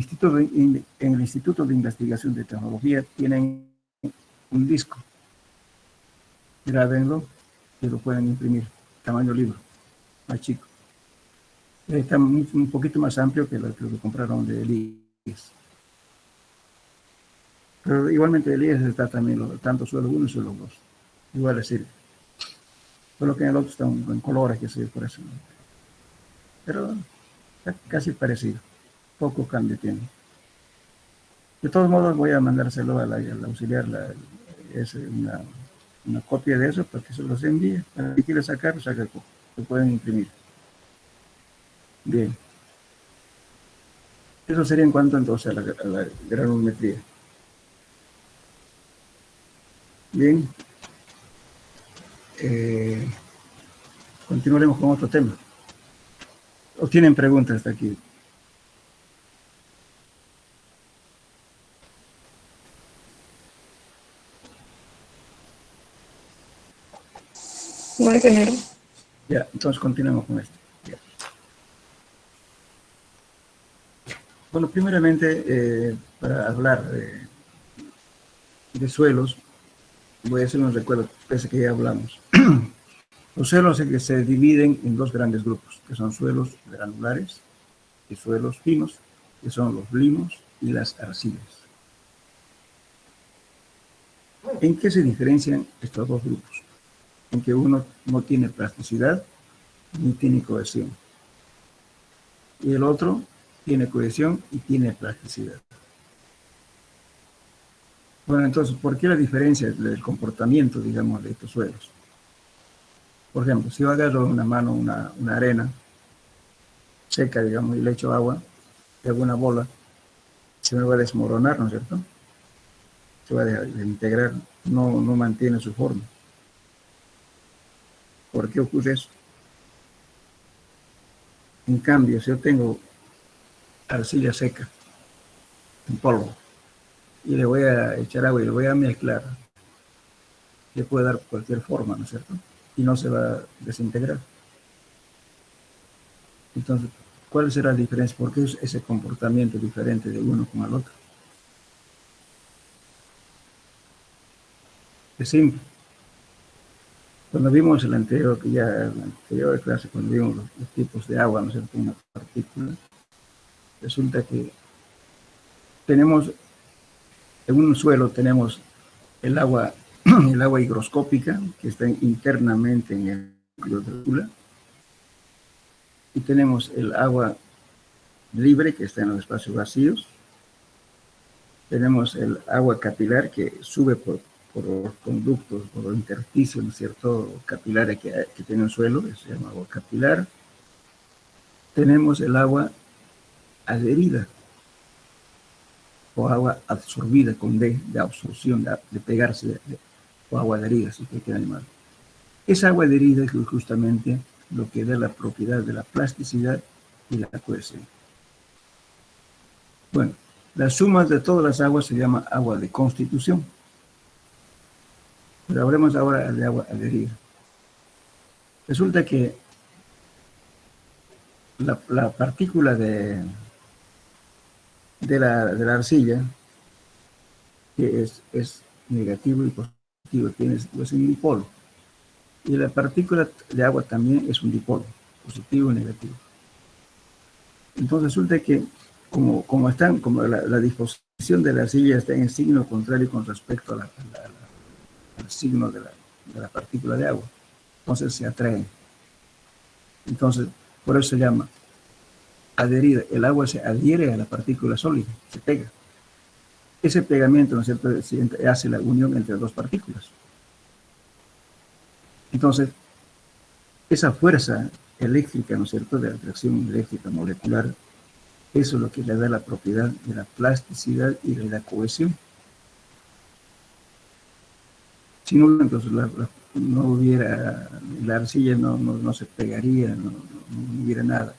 Instituto de Investigación de Tecnología tienen un disco. Grábenlo y lo pueden imprimir, tamaño libro, más chico. Está un poquito más amplio que lo que compraron de Elías. Pero igualmente Elías está también tanto suelo 1 y suelo 2. Igual le sirve. Solo que en el otro está en colores, que se por eso. Pero está casi parecido. Poco cambio tiene. De todos modos voy a mandárselo al auxiliar una copia de eso para que se los envíe. Para que quiera sacarlo, lo pueden imprimir. Bien. Eso sería en cuanto entonces a la granulometría. Bien. Continuaremos con otro tema. ¿O tienen preguntas hasta aquí? No, ingeniero. Ya, entonces continuemos con esto. Ya. Bueno, primeramente, para hablar de suelos, voy a hacer un recuerdo, parece que ya hablamos. Los suelos se dividen en dos grandes grupos, que son suelos granulares y suelos finos, que son los limos y las arcillas. ¿En qué se diferencian estos dos grupos? En que uno no tiene plasticidad ni tiene cohesión. Y el otro tiene cohesión y tiene plasticidad. Bueno, entonces, ¿por qué la diferencia del comportamiento, digamos, de estos suelos? Por ejemplo, si yo agarro en una mano una arena seca, digamos, y le echo agua, y hago una bola, se me va a desmoronar, ¿no es cierto? Se va a desintegrar, no mantiene su forma. ¿Por qué ocurre eso? En cambio, si yo tengo arcilla seca, en polvo, y le voy a echar agua y le voy a mezclar, le puede dar cualquier forma, ¿no es cierto? Y no se va a desintegrar. Entonces, ¿cuál será la diferencia? ¿Por qué es ese comportamiento diferente de uno con el otro? Es simple. Cuando vimos en la anterior clase, cuando vimos los tipos de agua, ¿no es cierto?, una partícula, resulta que tenemos, en un suelo tenemos el agua higroscópica, que está internamente en el núcleo de la partícula, y tenemos el agua libre que está en los espacios vacíos. Tenemos el agua capilar que sube por los conductos, por los intersticios, ¿no es cierto?, capilares que tiene el suelo, que se llama agua capilar. Tenemos el agua adherida, o agua absorbida con D, de absorción, de pegarse, o agua adherida, si usted quiere llamar. Esa agua adherida es justamente lo que da la propiedad de la plasticidad y la cohesión. Bueno, la suma de todas las aguas se llama agua de constitución. Pero hablemos ahora de agua adherida. Resulta que la partícula de la arcilla, que es negativo y positivo, tiene pues, un dipolo. Y la partícula de agua también es un dipolo, positivo y negativo. Entonces resulta que como la disposición de la arcilla está en signo contrario con respecto al signo de la partícula de agua, entonces se atraen. Entonces, por eso se llama adherida. El agua se adhiere a la partícula sólida, se pega. Ese pegamento, ¿no es cierto?, hace la unión entre dos partículas. Entonces, esa fuerza eléctrica, ¿no es cierto?, de atracción eléctrica molecular, eso es lo que le da la propiedad de la plasticidad y de la cohesión. Si no, entonces no hubiera, la arcilla no se pegaría, no hubiera nada.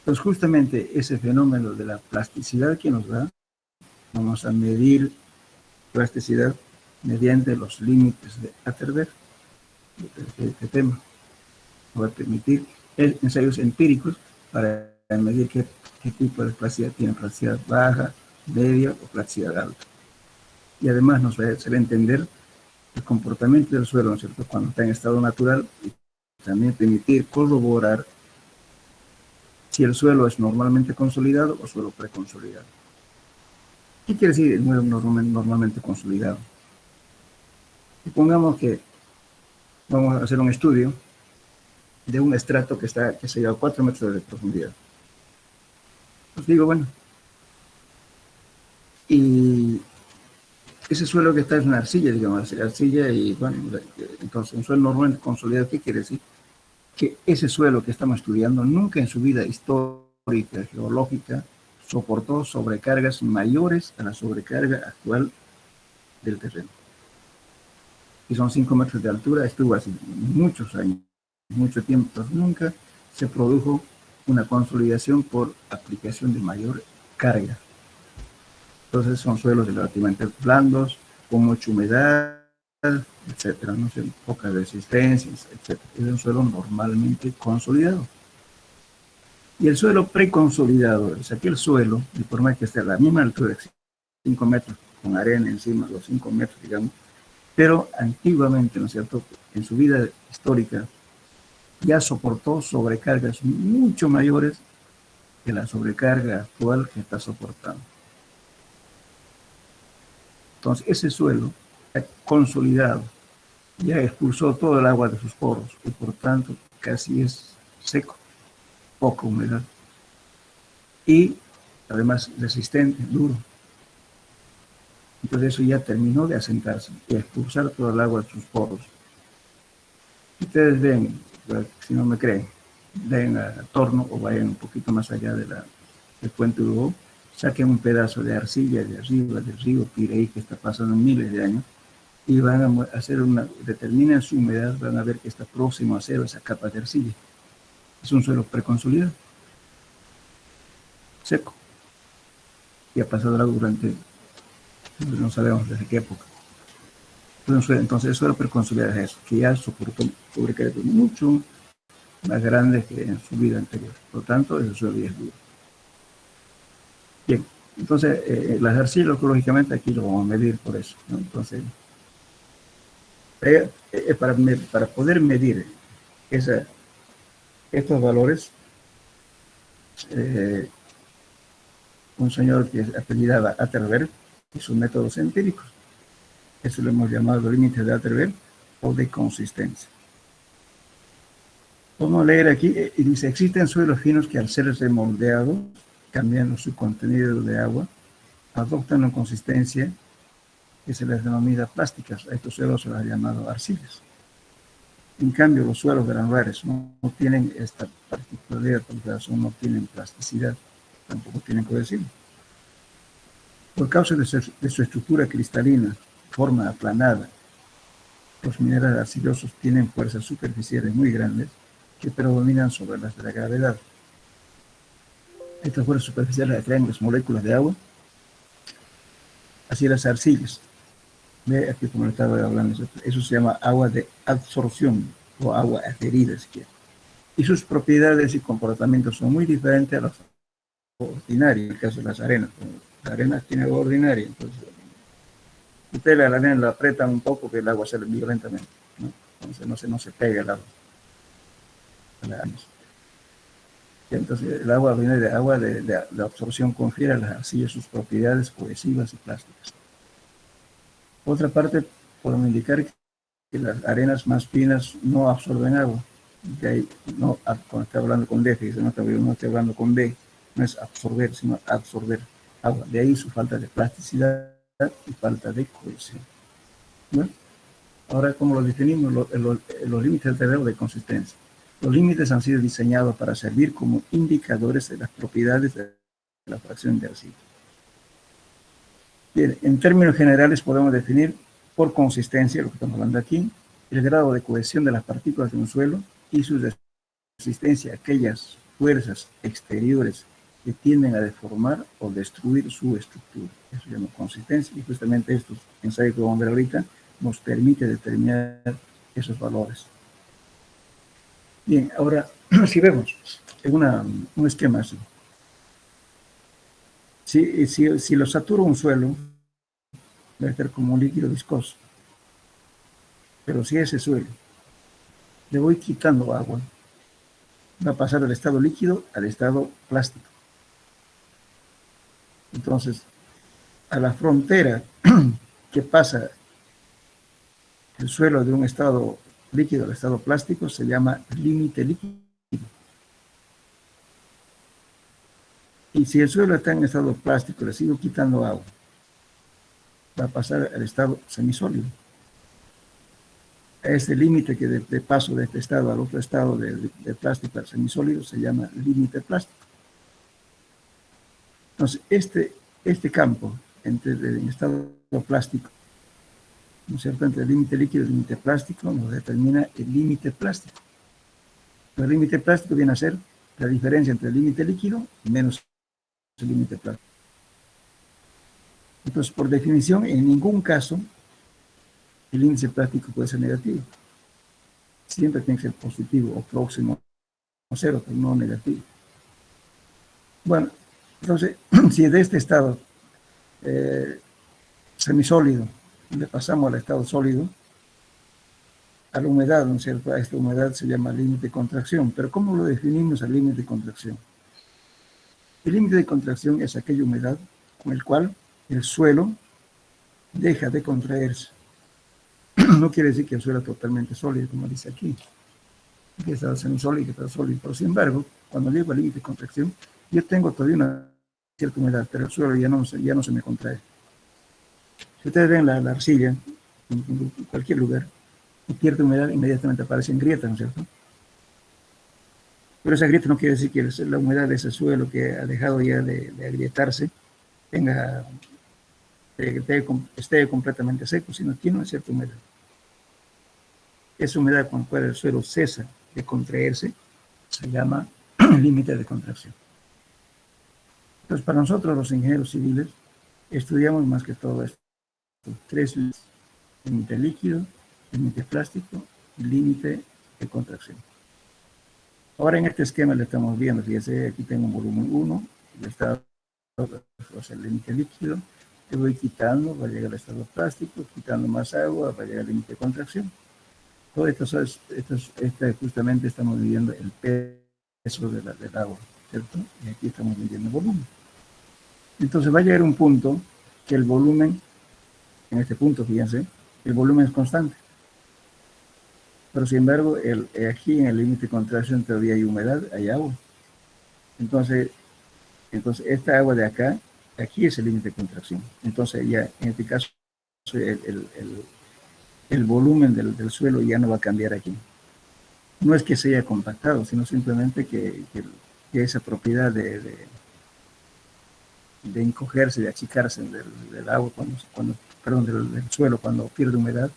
Entonces, justamente ese fenómeno de la plasticidad que nos da, vamos a medir plasticidad mediante los límites de Atterberg, este tema. Voy a permitir ensayos empíricos para medir qué tipo de plasticidad tiene, plasticidad baja, media o plasticidad alta. Y además nos va a hacer entender el comportamiento del suelo, ¿no es cierto?, cuando está en estado natural, y también permitir corroborar si el suelo es normalmente consolidado o suelo preconsolidado. ¿Qué quiere decir normalmente consolidado? Supongamos que vamos a hacer un estudio de un estrato que se lleva 4 metros de profundidad. Pues digo, bueno, y ese suelo que está es una arcilla, digamos, arcilla, y bueno, entonces un suelo normalmente consolidado, ¿qué quiere decir? Que ese suelo que estamos estudiando nunca en su vida histórica, geológica, soportó sobrecargas mayores a la sobrecarga actual del terreno. Y son 5 metros de altura, estuvo así muchos años, mucho tiempo, entonces nunca se produjo una consolidación por aplicación de mayor carga. Entonces son suelos relativamente blandos, con mucha humedad, etcétera, no sé, pocas resistencias, etcétera. Es un suelo normalmente consolidado. Y el suelo preconsolidado es aquel suelo, de forma que esté a la misma altura, de 5 metros, con arena encima, los 5 metros, digamos, pero antiguamente, ¿no es cierto?, en su vida histórica, ya soportó sobrecargas mucho mayores que la sobrecarga actual que está soportando. Entonces, ese suelo consolidado ya expulsó todo el agua de sus poros y por tanto casi es seco, poca humedad y además resistente, duro. Entonces eso ya terminó de asentarse y expulsar todo el agua de sus poros. Ustedes ven, si no me creen, ven a Torno o vayan un poquito más allá del puente Urubó, saquen un pedazo de arcilla de arriba del río Piraí que está pasando miles de años y van a hacer determinan su humedad, van a ver que está próximo a cero esa capa de arcilla. Es un suelo preconsolidado, seco, y ha pasado agua durante, no sabemos desde qué época. Entonces el suelo preconsolidado es eso, que ya soportó sobrecargas mucho más grandes que en su vida anterior. Por lo tanto, ese suelo ya es duro. Bien, entonces las arcillas, lógicamente, aquí lo vamos a medir por eso, ¿no? Entonces, para poder medir estos valores, un señor que apellidaba Atterberg hizo métodos empíricos. Eso lo hemos llamado límites de Atterberg o de consistencia. Vamos a leer aquí, y dice, existen suelos finos que al ser remoldeados, cambiando su contenido de agua, adoptan una consistencia que se les denomina plásticas. A estos suelos se les ha llamado arcillas. En cambio, los suelos granulares no tienen esta particularidad, por razón no tienen plasticidad, tampoco tienen cohesión. Por causa de su estructura cristalina, forma aplanada, los minerales arcillosos tienen fuerzas superficiales muy grandes que predominan sobre las de la gravedad. Estas fuerzas superficiales atraen las moléculas de agua hacia las arcillas. Ve aquí como le estaba hablando, eso se llama agua de absorción o agua adherida, si quiere. Y sus propiedades y comportamientos son muy diferentes a los ordinarios, en el caso de las arenas. La arena tiene agua ordinaria, entonces usted la arena la apretan un poco que el agua sale violentamente, ¿no? Entonces no se pega el agua. Entonces el agua viene de agua de absorción, confiere a las arcillas sus propiedades cohesivas y plásticas. Otra parte, podemos indicar que las arenas más finas no absorben agua. De ahí, no, cuando está hablando con D, no estoy hablando con B, no es absorber, sino absorber agua. De ahí su falta de plasticidad y falta de cohesión. ¿No? Ahora, ¿cómo lo definimos? Los límites del terreno de consistencia. Los límites han sido diseñados para servir como indicadores de las propiedades de la fracción de arcilla. Bien, en términos generales podemos definir por consistencia, lo que estamos hablando aquí, el grado de cohesión de las partículas de un suelo y su resistencia a aquellas fuerzas exteriores que tienden a deformar o destruir su estructura. Eso se llama consistencia, y justamente estos ensayos que vamos a ver ahorita nos permite determinar esos valores. Bien, ahora, si vemos en un esquema así, si lo saturo un suelo, va a estar como un líquido viscoso. Pero si a ese suelo le voy quitando agua, va a pasar del estado líquido al estado plástico. Entonces, a la frontera que pasa el suelo de un estado líquido al estado plástico se llama límite líquido. Y si el suelo está en estado plástico, le sigo quitando agua, va a pasar al estado semisólido. Este límite que de paso de este estado al otro estado de plástico al semisólido se llama límite plástico. Entonces, este campo entre el estado plástico, ¿no es cierto?, entre el límite líquido y el límite plástico, nos determina el límite plástico. El límite plástico viene a ser la diferencia entre el límite líquido menos el límite plástico. Entonces, por definición, en ningún caso el índice plástico puede ser negativo. Siempre tiene que ser positivo o próximo a cero, pero no negativo. Bueno, entonces, si de este estado semisólido le pasamos al estado sólido, a la humedad, ¿no es cierto? A esta humedad se llama límite de contracción. Pero ¿cómo lo definimos al límite de contracción? El límite de contracción es aquella humedad con el cual el suelo deja de contraerse. No quiere decir que el suelo es totalmente sólido, como dice aquí. Que está semisólido y que está sólido. Pero sin embargo, cuando llego al límite de contracción, yo tengo todavía una cierta humedad, pero el suelo ya no se me contrae. Si ustedes ven la arcilla, en cualquier lugar, y pierde humedad, inmediatamente aparecen grietas, ¿no es cierto? Pero esa grieta no quiere decir que la humedad de ese suelo que ha dejado ya de agrietarse esté completamente seco, sino tiene una cierta humedad. Esa humedad con la cual el suelo cesa de contraerse se llama límite de contracción. Entonces, para nosotros los ingenieros civiles estudiamos más que todo esto. Tres límites: límite líquido, límite plástico y límite de contracción. Ahora en este esquema le estamos viendo, fíjese, aquí tengo un volumen 1, el estado, o sea, el límite líquido, le voy quitando, va a llegar al estado plástico, quitando más agua, va a llegar al límite de contracción. Todo esto justamente estamos midiendo el peso del agua, ¿cierto? Y aquí estamos midiendo el volumen. Entonces va a llegar un punto que el volumen, en este punto, fíjense, el volumen es constante. Pero sin embargo, aquí en el límite de contracción todavía hay humedad, hay agua. Entonces esta agua de acá, aquí es el límite de contracción. Entonces ya en este caso el volumen del suelo ya no va a cambiar aquí. No es que se haya compactado, sino simplemente que esa propiedad de encogerse, de achicarse del agua, del suelo cuando pierde humedad,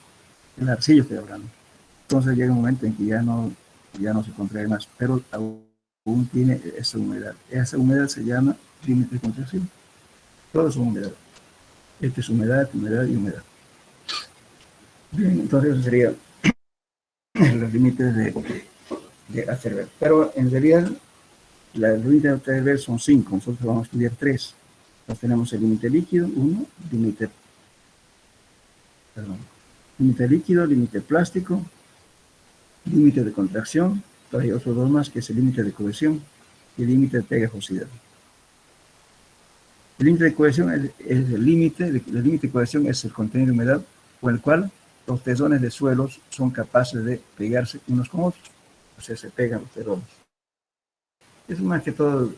el arcillo estoy hablando. Entonces llega un momento en que ya no se contrae más, pero aún tiene esa humedad. Esa humedad se llama límite de contracción. Todo es humedad. Esta es humedad, humedad y humedad. Bien, entonces eso sería los límites de Atterberg. Pero en realidad, los límites de Atterberg son 5, nosotros vamos a estudiar 3. Entonces tenemos el límite líquido, 1, límite líquido, límite plástico, límite de contracción, pero hay otros 2 más, que es el límite de cohesión y el límite de pegajosidad. El límite de cohesión es el límite de cohesión es el contenido de humedad con el cual los tesones de suelos son capaces de pegarse unos con otros. O sea, se pegan los tesones. Es más que todo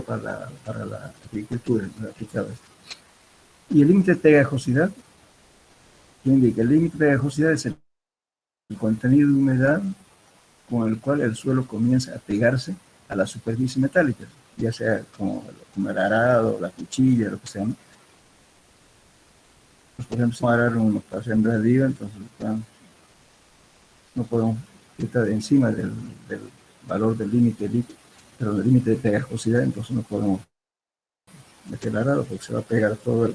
para la agricultura aplicada. Y el límite de pegajosidad, que indica el límite de pegajosidad es el contenido de humedad con el cual el suelo comienza a pegarse a la superficie metálica, ya sea como el arado, la cuchilla, lo que sea, ¿no? Pues, por ejemplo, si vamos a arar una pasando de arriba, entonces no podemos quitar de encima del valor del límite de pegajosidad, entonces no podemos meter el arado porque se va a pegar toda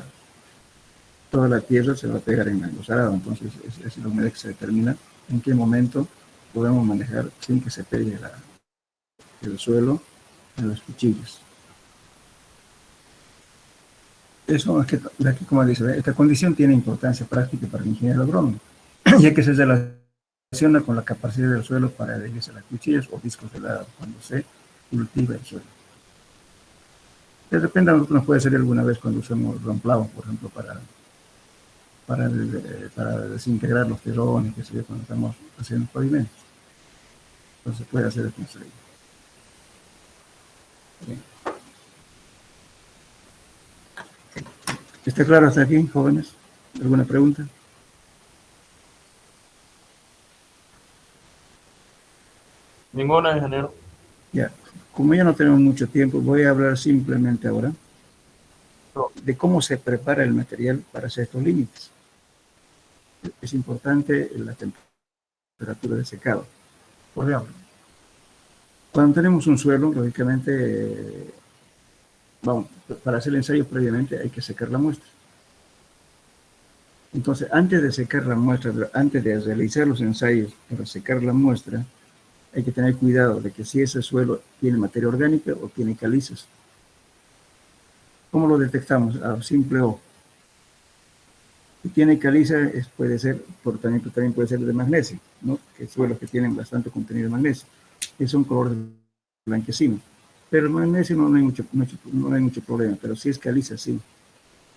la tierra, se va a pegar en los arados. Entonces es la humedad que se determina en qué momento podemos manejar sin que se pegue el suelo en las cuchillas. Eso es que aquí, como dice, esta condición tiene importancia práctica para el ingeniero agrónomo, ya que se relaciona con la capacidad del suelo para adherirse a las cuchillas o discos de helado cuando se cultiva el suelo. De repente a nosotros nos puede salir alguna vez cuando usamos ramplado, por ejemplo, para desintegrar los tesones, que se ve cuando estamos haciendo pavimentos. Entonces se puede hacer esto. Bien. ¿Está claro hasta aquí, jóvenes? ¿Alguna pregunta? Ninguna, ingeniero. Ya, como ya no tenemos mucho tiempo, voy a hablar simplemente ahora de cómo se prepara el material para hacer estos límites. Es importante la temperatura de secado. Por ejemplo, cuando tenemos un suelo, lógicamente, para hacer el ensayo previamente hay que secar la muestra. Entonces, antes de secar la muestra, antes de realizar los ensayos para secar la muestra, hay que tener cuidado de que si ese suelo tiene materia orgánica o tiene calizas. ¿Cómo lo detectamos? A simple ojo. Si tiene caliza, puede ser, también puede ser de magnesio, ¿no? Que suelos que tienen bastante contenido de magnesio. Es un color blanquecino. Pero el magnesio no hay mucho problema, pero si es caliza, sí.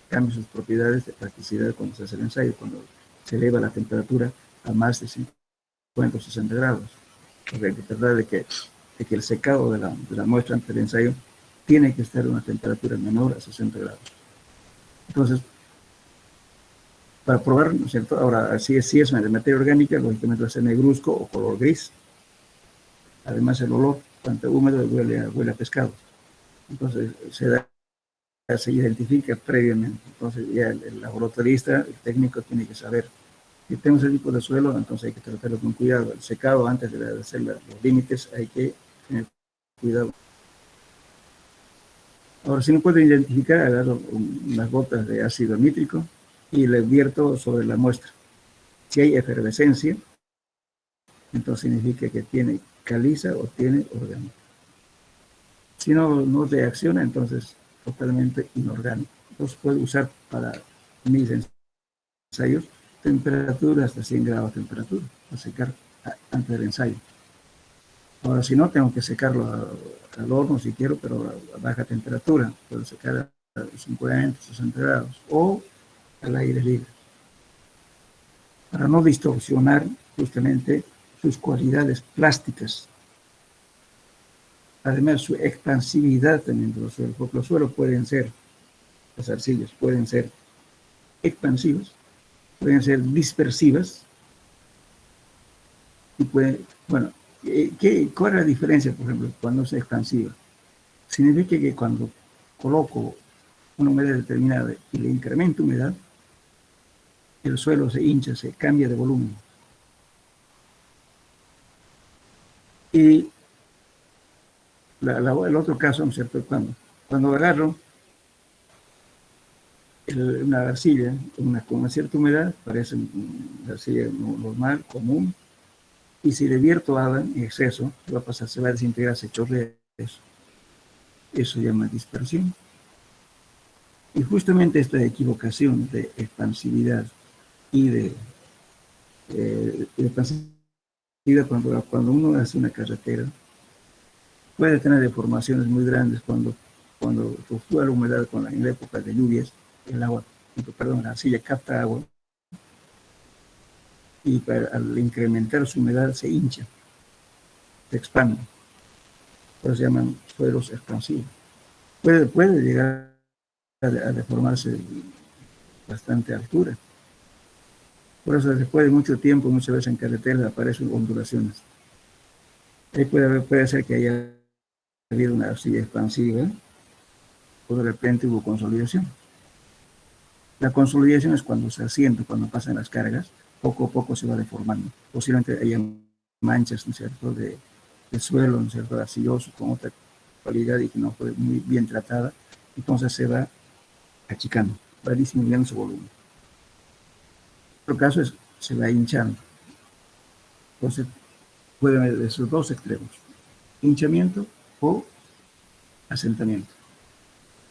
Cambia sus propiedades de plasticidad cuando se hace el ensayo, cuando se eleva la temperatura a más de 50 o 60 grados. Porque hay que tratar de que el secado de la muestra antes del ensayo tiene que estar a una temperatura menor a 60 grados. Entonces, para probar, ¿no es cierto? Ahora, si es una de materia orgánica, lógicamente va a ser negruzco o color gris. Además, el olor, tanto húmedo, huele a pescado. Entonces, se identifica previamente. Entonces, ya el laboratorista, el técnico, tiene que saber. Si tenemos ese tipo de suelo, entonces hay que tratarlo con cuidado. El secado, antes de hacer los límites, hay que tener cuidado. Ahora, si no puedo identificar, agarro unas gotas de ácido nítrico y le vierto sobre la muestra. Si hay efervescencia, entonces significa que tiene caliza o tiene orgánico. Si no reacciona, entonces totalmente inorgánico. Entonces puedo usar para mis ensayos temperatura hasta 100 grados de temperatura, para secar antes del ensayo. Ahora, si no, tengo que secarlo al horno si quiero, pero a baja temperatura. Puedo secar a 50, 60 grados o al aire libre. Para no distorsionar justamente sus cualidades plásticas. Además, su expansividad también de los suelos, porque los suelos pueden ser, las arcillas pueden ser expansivas, pueden ser dispersivas, y pueden, bueno, ¿cuál es la diferencia, por ejemplo, cuando es expansiva? Significa que cuando coloco una humedad determinada y le incremento humedad, el suelo se hincha, se cambia de volumen. Y el otro caso, ¿no es cierto? Cuando agarro una arcilla con una cierta humedad, parece una arcilla normal, común, y si le vierto agua en exceso, se va a desintegrar, se chorrea eso. Eso se llama dispersión. Y justamente esta equivocación de expansividad y de expansividad, cuando uno hace una carretera, puede tener deformaciones muy grandes cuando fluctúa la humedad en la época de lluvias, la arcilla capta agua y al incrementar su humedad se hincha, se expande. Por eso se llaman suelos expansivos. Puede llegar a deformarse bastante altura. Por eso después de mucho tiempo, muchas veces en carreteras aparecen ondulaciones. Ahí puede ser que haya habido una arcilla expansiva o de repente hubo consolidación. La consolidación es cuando se asienta, cuando pasan las cargas, poco a poco se va deformando. Posiblemente haya manchas, ¿no es cierto?, de suelo, ¿no es cierto?, arcilloso, con otra cualidad y que no fue muy bien tratada. Entonces se va achicando, va disminuyendo su volumen. Otro caso es se va hinchando. Entonces pueden haber esos dos extremos, hinchamiento o asentamiento.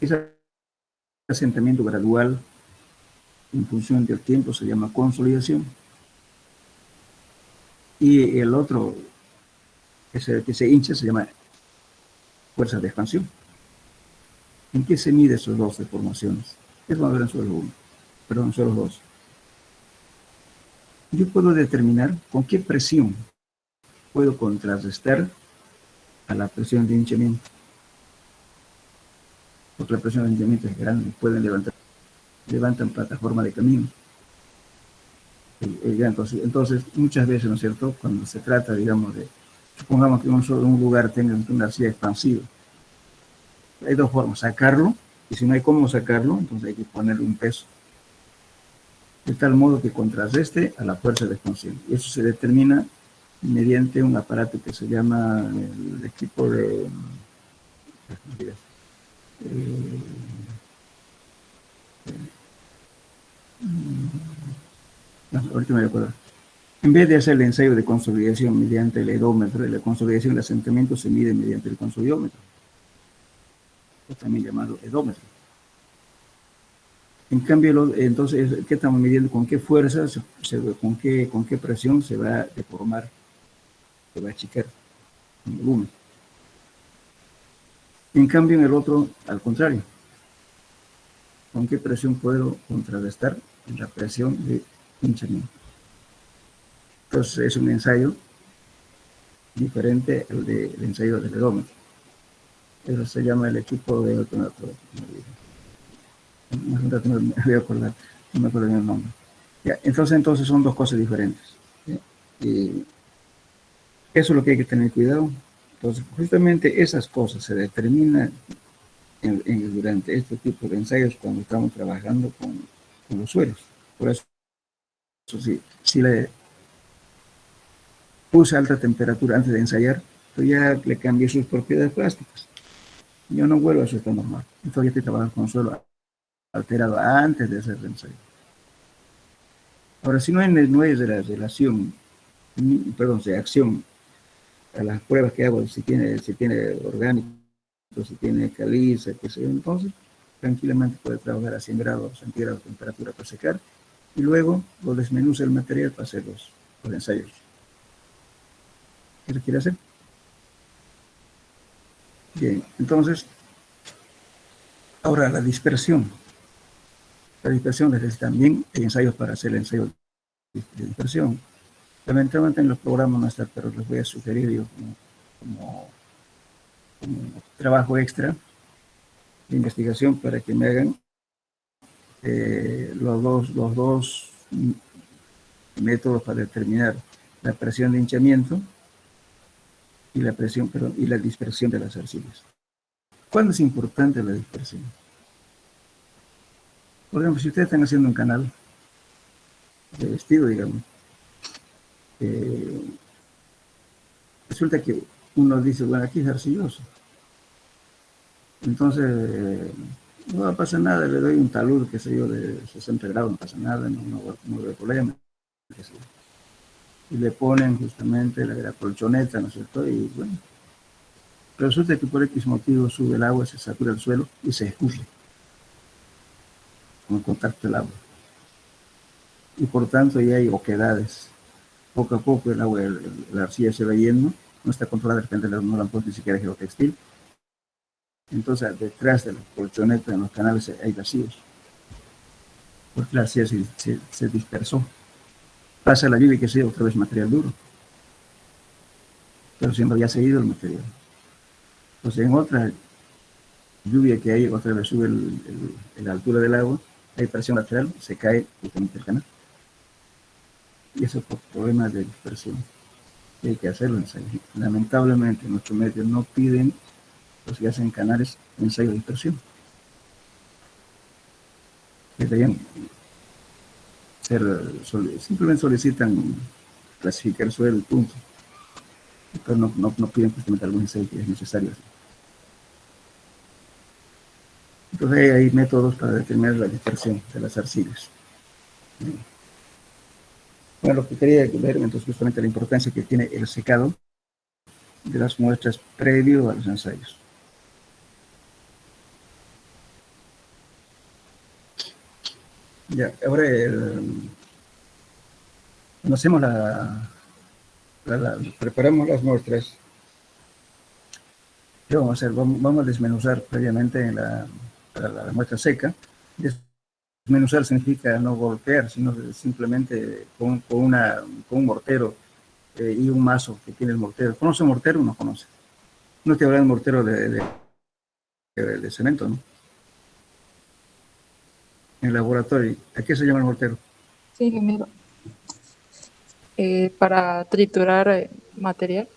Ese asentamiento gradual en función del tiempo se llama consolidación. Y el otro, que se hincha, se llama fuerza de expansión. ¿En qué se mide esos dos deformaciones? Es cuando en suelo 1, perdón, suelo 2. Yo puedo determinar con qué presión puedo contrarrestar a la presión de hinchamiento. Porque la presión de hinchamiento es grande, pueden levantan plataforma de camino. Entonces, muchas veces, ¿no es cierto?, cuando se trata, digamos, supongamos que un lugar tenga una arcilla expansiva, hay dos formas, sacarlo, y si no hay cómo sacarlo, entonces hay que ponerle un peso, de tal modo que contrarreste a la fuerza de expansión. Y eso se determina mediante un aparato que se llama el equipo de... ahorita me acuerdo. En vez de hacer el ensayo de consolidación mediante el edómetro, la consolidación del asentamiento se mide mediante el consolidómetro, también llamado edómetro. En cambio, entonces, ¿qué estamos midiendo? ¿Con qué fuerza, con qué presión se va a deformar, se va a achicar el volumen? En cambio, en el otro, al contrario, ¿con qué presión puedo contrarrestar la presión de hinchamiento? Entonces, es un ensayo diferente al del ensayo del edómetro. Eso se llama el equipo de... No me voy a acordar, no me acuerdo bien el nombre. Ya, entonces son dos cosas diferentes. Y eso es lo que hay que tener cuidado. Entonces, justamente esas cosas se determinan durante este tipo de ensayos cuando estamos trabajando con los suelos. Por eso, si le puse alta temperatura antes de ensayar, pues ya le cambié sus propiedades plásticas. Yo no vuelvo a su estado normal. Entonces ya estoy trabajando con suelo alterado antes de hacer el ensayo. Ahora, si no hay relación, de acción a las pruebas que hago, si tiene orgánico, si tiene caliza, qué sé yo, entonces tranquilamente puede trabajar a 100 grados centígrados de temperatura para secar y luego lo desmenuza el material para hacer los ensayos. ¿Qué se quiere hacer? Bien, entonces, ahora la dispersión. La dispersión también hay ensayos para hacer el ensayo de dispersión. Lamentablemente en los programas no está, pero les voy a sugerir yo como trabajo extra de investigación para que me hagan los dos métodos para determinar la presión de hinchamiento y la presión, y la dispersión de las arcillas. ¿Cuándo es importante la dispersión? Por ejemplo, si ustedes están haciendo un canal de vestido, digamos, resulta que uno dice, bueno, aquí es arcilloso. Entonces, no va a pasar nada, le doy un talud, qué sé yo, de 60 grados, no pasa nada, no veo problema. Y le ponen justamente la colchoneta, ¿no es cierto? Y bueno, resulta que por X motivo sube el agua, se satura el suelo y se escurre con el contacto del agua. Y por tanto ya hay oquedades. Poco a poco el agua, la arcilla se va yendo, no está controlada, de repente no la han puesto ni siquiera geotextil. Entonces detrás de la colchoneta en los canales hay vacíos, porque la arcilla se dispersó. Pasa la lluvia y que sea otra vez material duro, pero siempre ya se ha ido el material. Entonces en otra lluvia que hay, otra vez sube la altura del agua, hay presión lateral, se cae justamente el canal. Y eso por problemas de dispersión. Y hay que hacerlo ensayo. Lamentablemente nuestros medios no piden, los que hacen canales, ensayo de dispersión. Deberían simplemente solicitan clasificar el suelo y punto. Pero no piden justamente algún ensayo que es necesario. Entonces hay métodos para determinar la dispersión de las arcillas. Bueno, lo que quería ver entonces justamente la importancia que tiene el secado de las muestras previo a los ensayos. Ya, ahora cuando hacemos preparamos las muestras, ¿qué vamos a hacer? Vamos a desmenuzar previamente la muestra seca. Desmenuzar significa no golpear, sino simplemente con un mortero y un mazo que tiene el mortero. ¿Conoce el mortero? No conoce. No estoy hablando de mortero de cemento, ¿no? En el laboratorio. ¿A qué se llama el mortero? Sí, ingeniero. Para triturar material.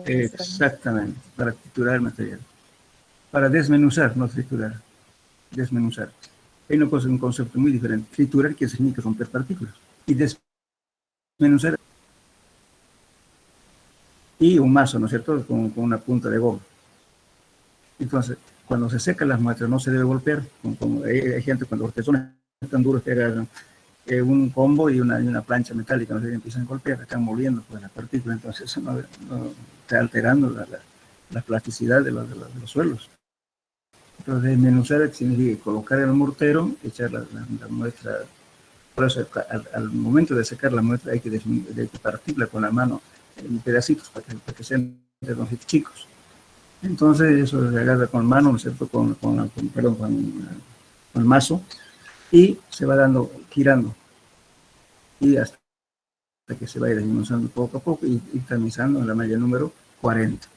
Exactamente, para triturar el material. Para desmenuzar, no triturar. Desmenuzar. Hay un concepto muy diferente. Triturar, que significa romper partículas. Y desmenuzar. Y un mazo, ¿no es cierto? Con una punta de goma. Entonces, cuando se secan las muestras, no se debe golpear. Hay gente cuando son tan duros que agarran un combo y una plancha metálica, no sé, empiezan a golpear, están moviendo pues, las partículas, entonces eso no está alterando la plasticidad de los suelos. Entonces, desmenuzar significa colocar el mortero, echar la muestra. Por eso, al momento de secar la muestra, hay que partirla con la mano en pedacitos para que sean pedacitos chicos. Entonces, eso se agarra con mano, ¿no es cierto? Con el mazo, y se va girando, y hasta que se vaya desmenuzando poco a poco y tamizando en la malla número 40.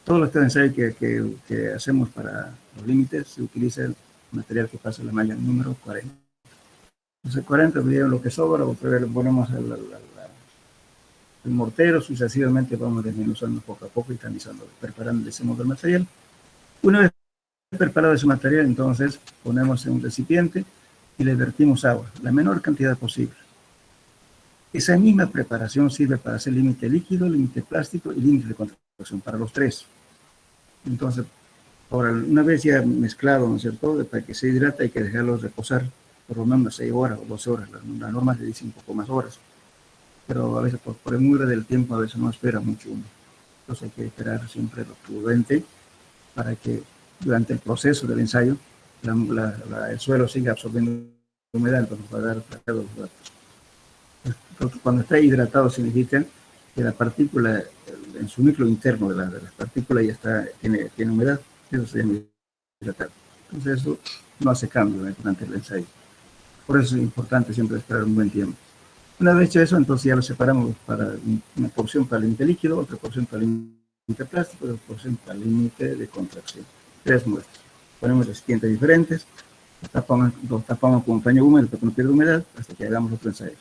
Todos los ensayos que hacemos para los límites se utiliza el material que pasa en la malla número 40. Entonces 40 vieron lo que sobra, otra vez le ponemos el mortero, sucesivamente vamos desmenuzando poco a poco y tamizando, preparando ese modo del material. Una vez preparado ese material, entonces ponemos en un recipiente y le vertimos agua, la menor cantidad posible. Esa misma preparación sirve para hacer límite líquido, límite plástico y límite de contracción, para los tres. Entonces, ahora, una vez ya mezclado, ¿no es cierto?, para que se hidrate hay que dejarlo reposar por lo menos 6 horas o 12 horas. La norma le dice un poco más horas, pero a veces por el muy del tiempo a veces no espera mucho uno. Entonces hay que esperar siempre lo prudente para que durante el proceso del ensayo el suelo siga absorbiendo humedad, entonces va a dar los datos. Cuando está hidratado significa que la partícula, en su núcleo interno de las partículas ya tiene humedad, eso se llama hidratado. Entonces eso no hace cambio durante el ensayo. Por eso es importante siempre esperar un buen tiempo. Una vez hecho eso, entonces ya lo separamos para una porción para el límite líquido, otra porción para el límite plástico, otra porción para el límite de contracción. 3 muestras. Ponemos recipientes diferentes, los tapamos con un paño húmedo para que no pierda humedad hasta que hagamos otro ensayo.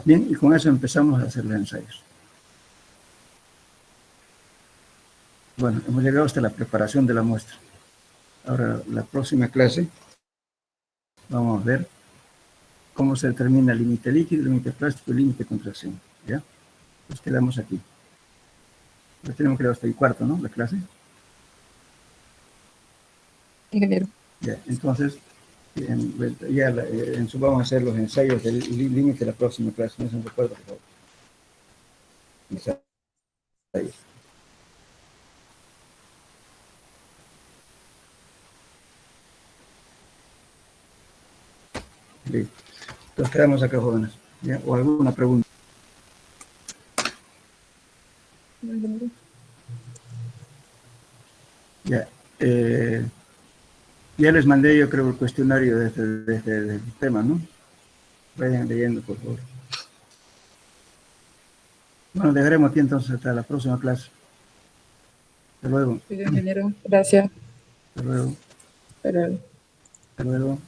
Bien, y con eso empezamos a hacer los ensayos. Bueno, hemos llegado hasta la preparación de la muestra. Ahora, la próxima clase, vamos a ver cómo se determina el límite líquido, el límite plástico y el límite de contracción. ¿Ya? Nos quedamos aquí. Ya tenemos que ir hasta el cuarto, ¿no? La clase. Ingeniero. Ya, entonces, en eso vamos a hacer los ensayos del límite de la próxima clase. No se me recuerda, por favor. Ensayos. Listo. Entonces quedamos acá, jóvenes. ¿Ya? ¿O alguna pregunta? Ya. Ya les mandé, yo creo, el cuestionario de este tema, ¿no? Vayan leyendo, por favor. Bueno, dejaremos aquí entonces hasta la próxima clase. Hasta luego. Sí, ingeniero. Gracias. Hasta luego. Pero... Hasta luego.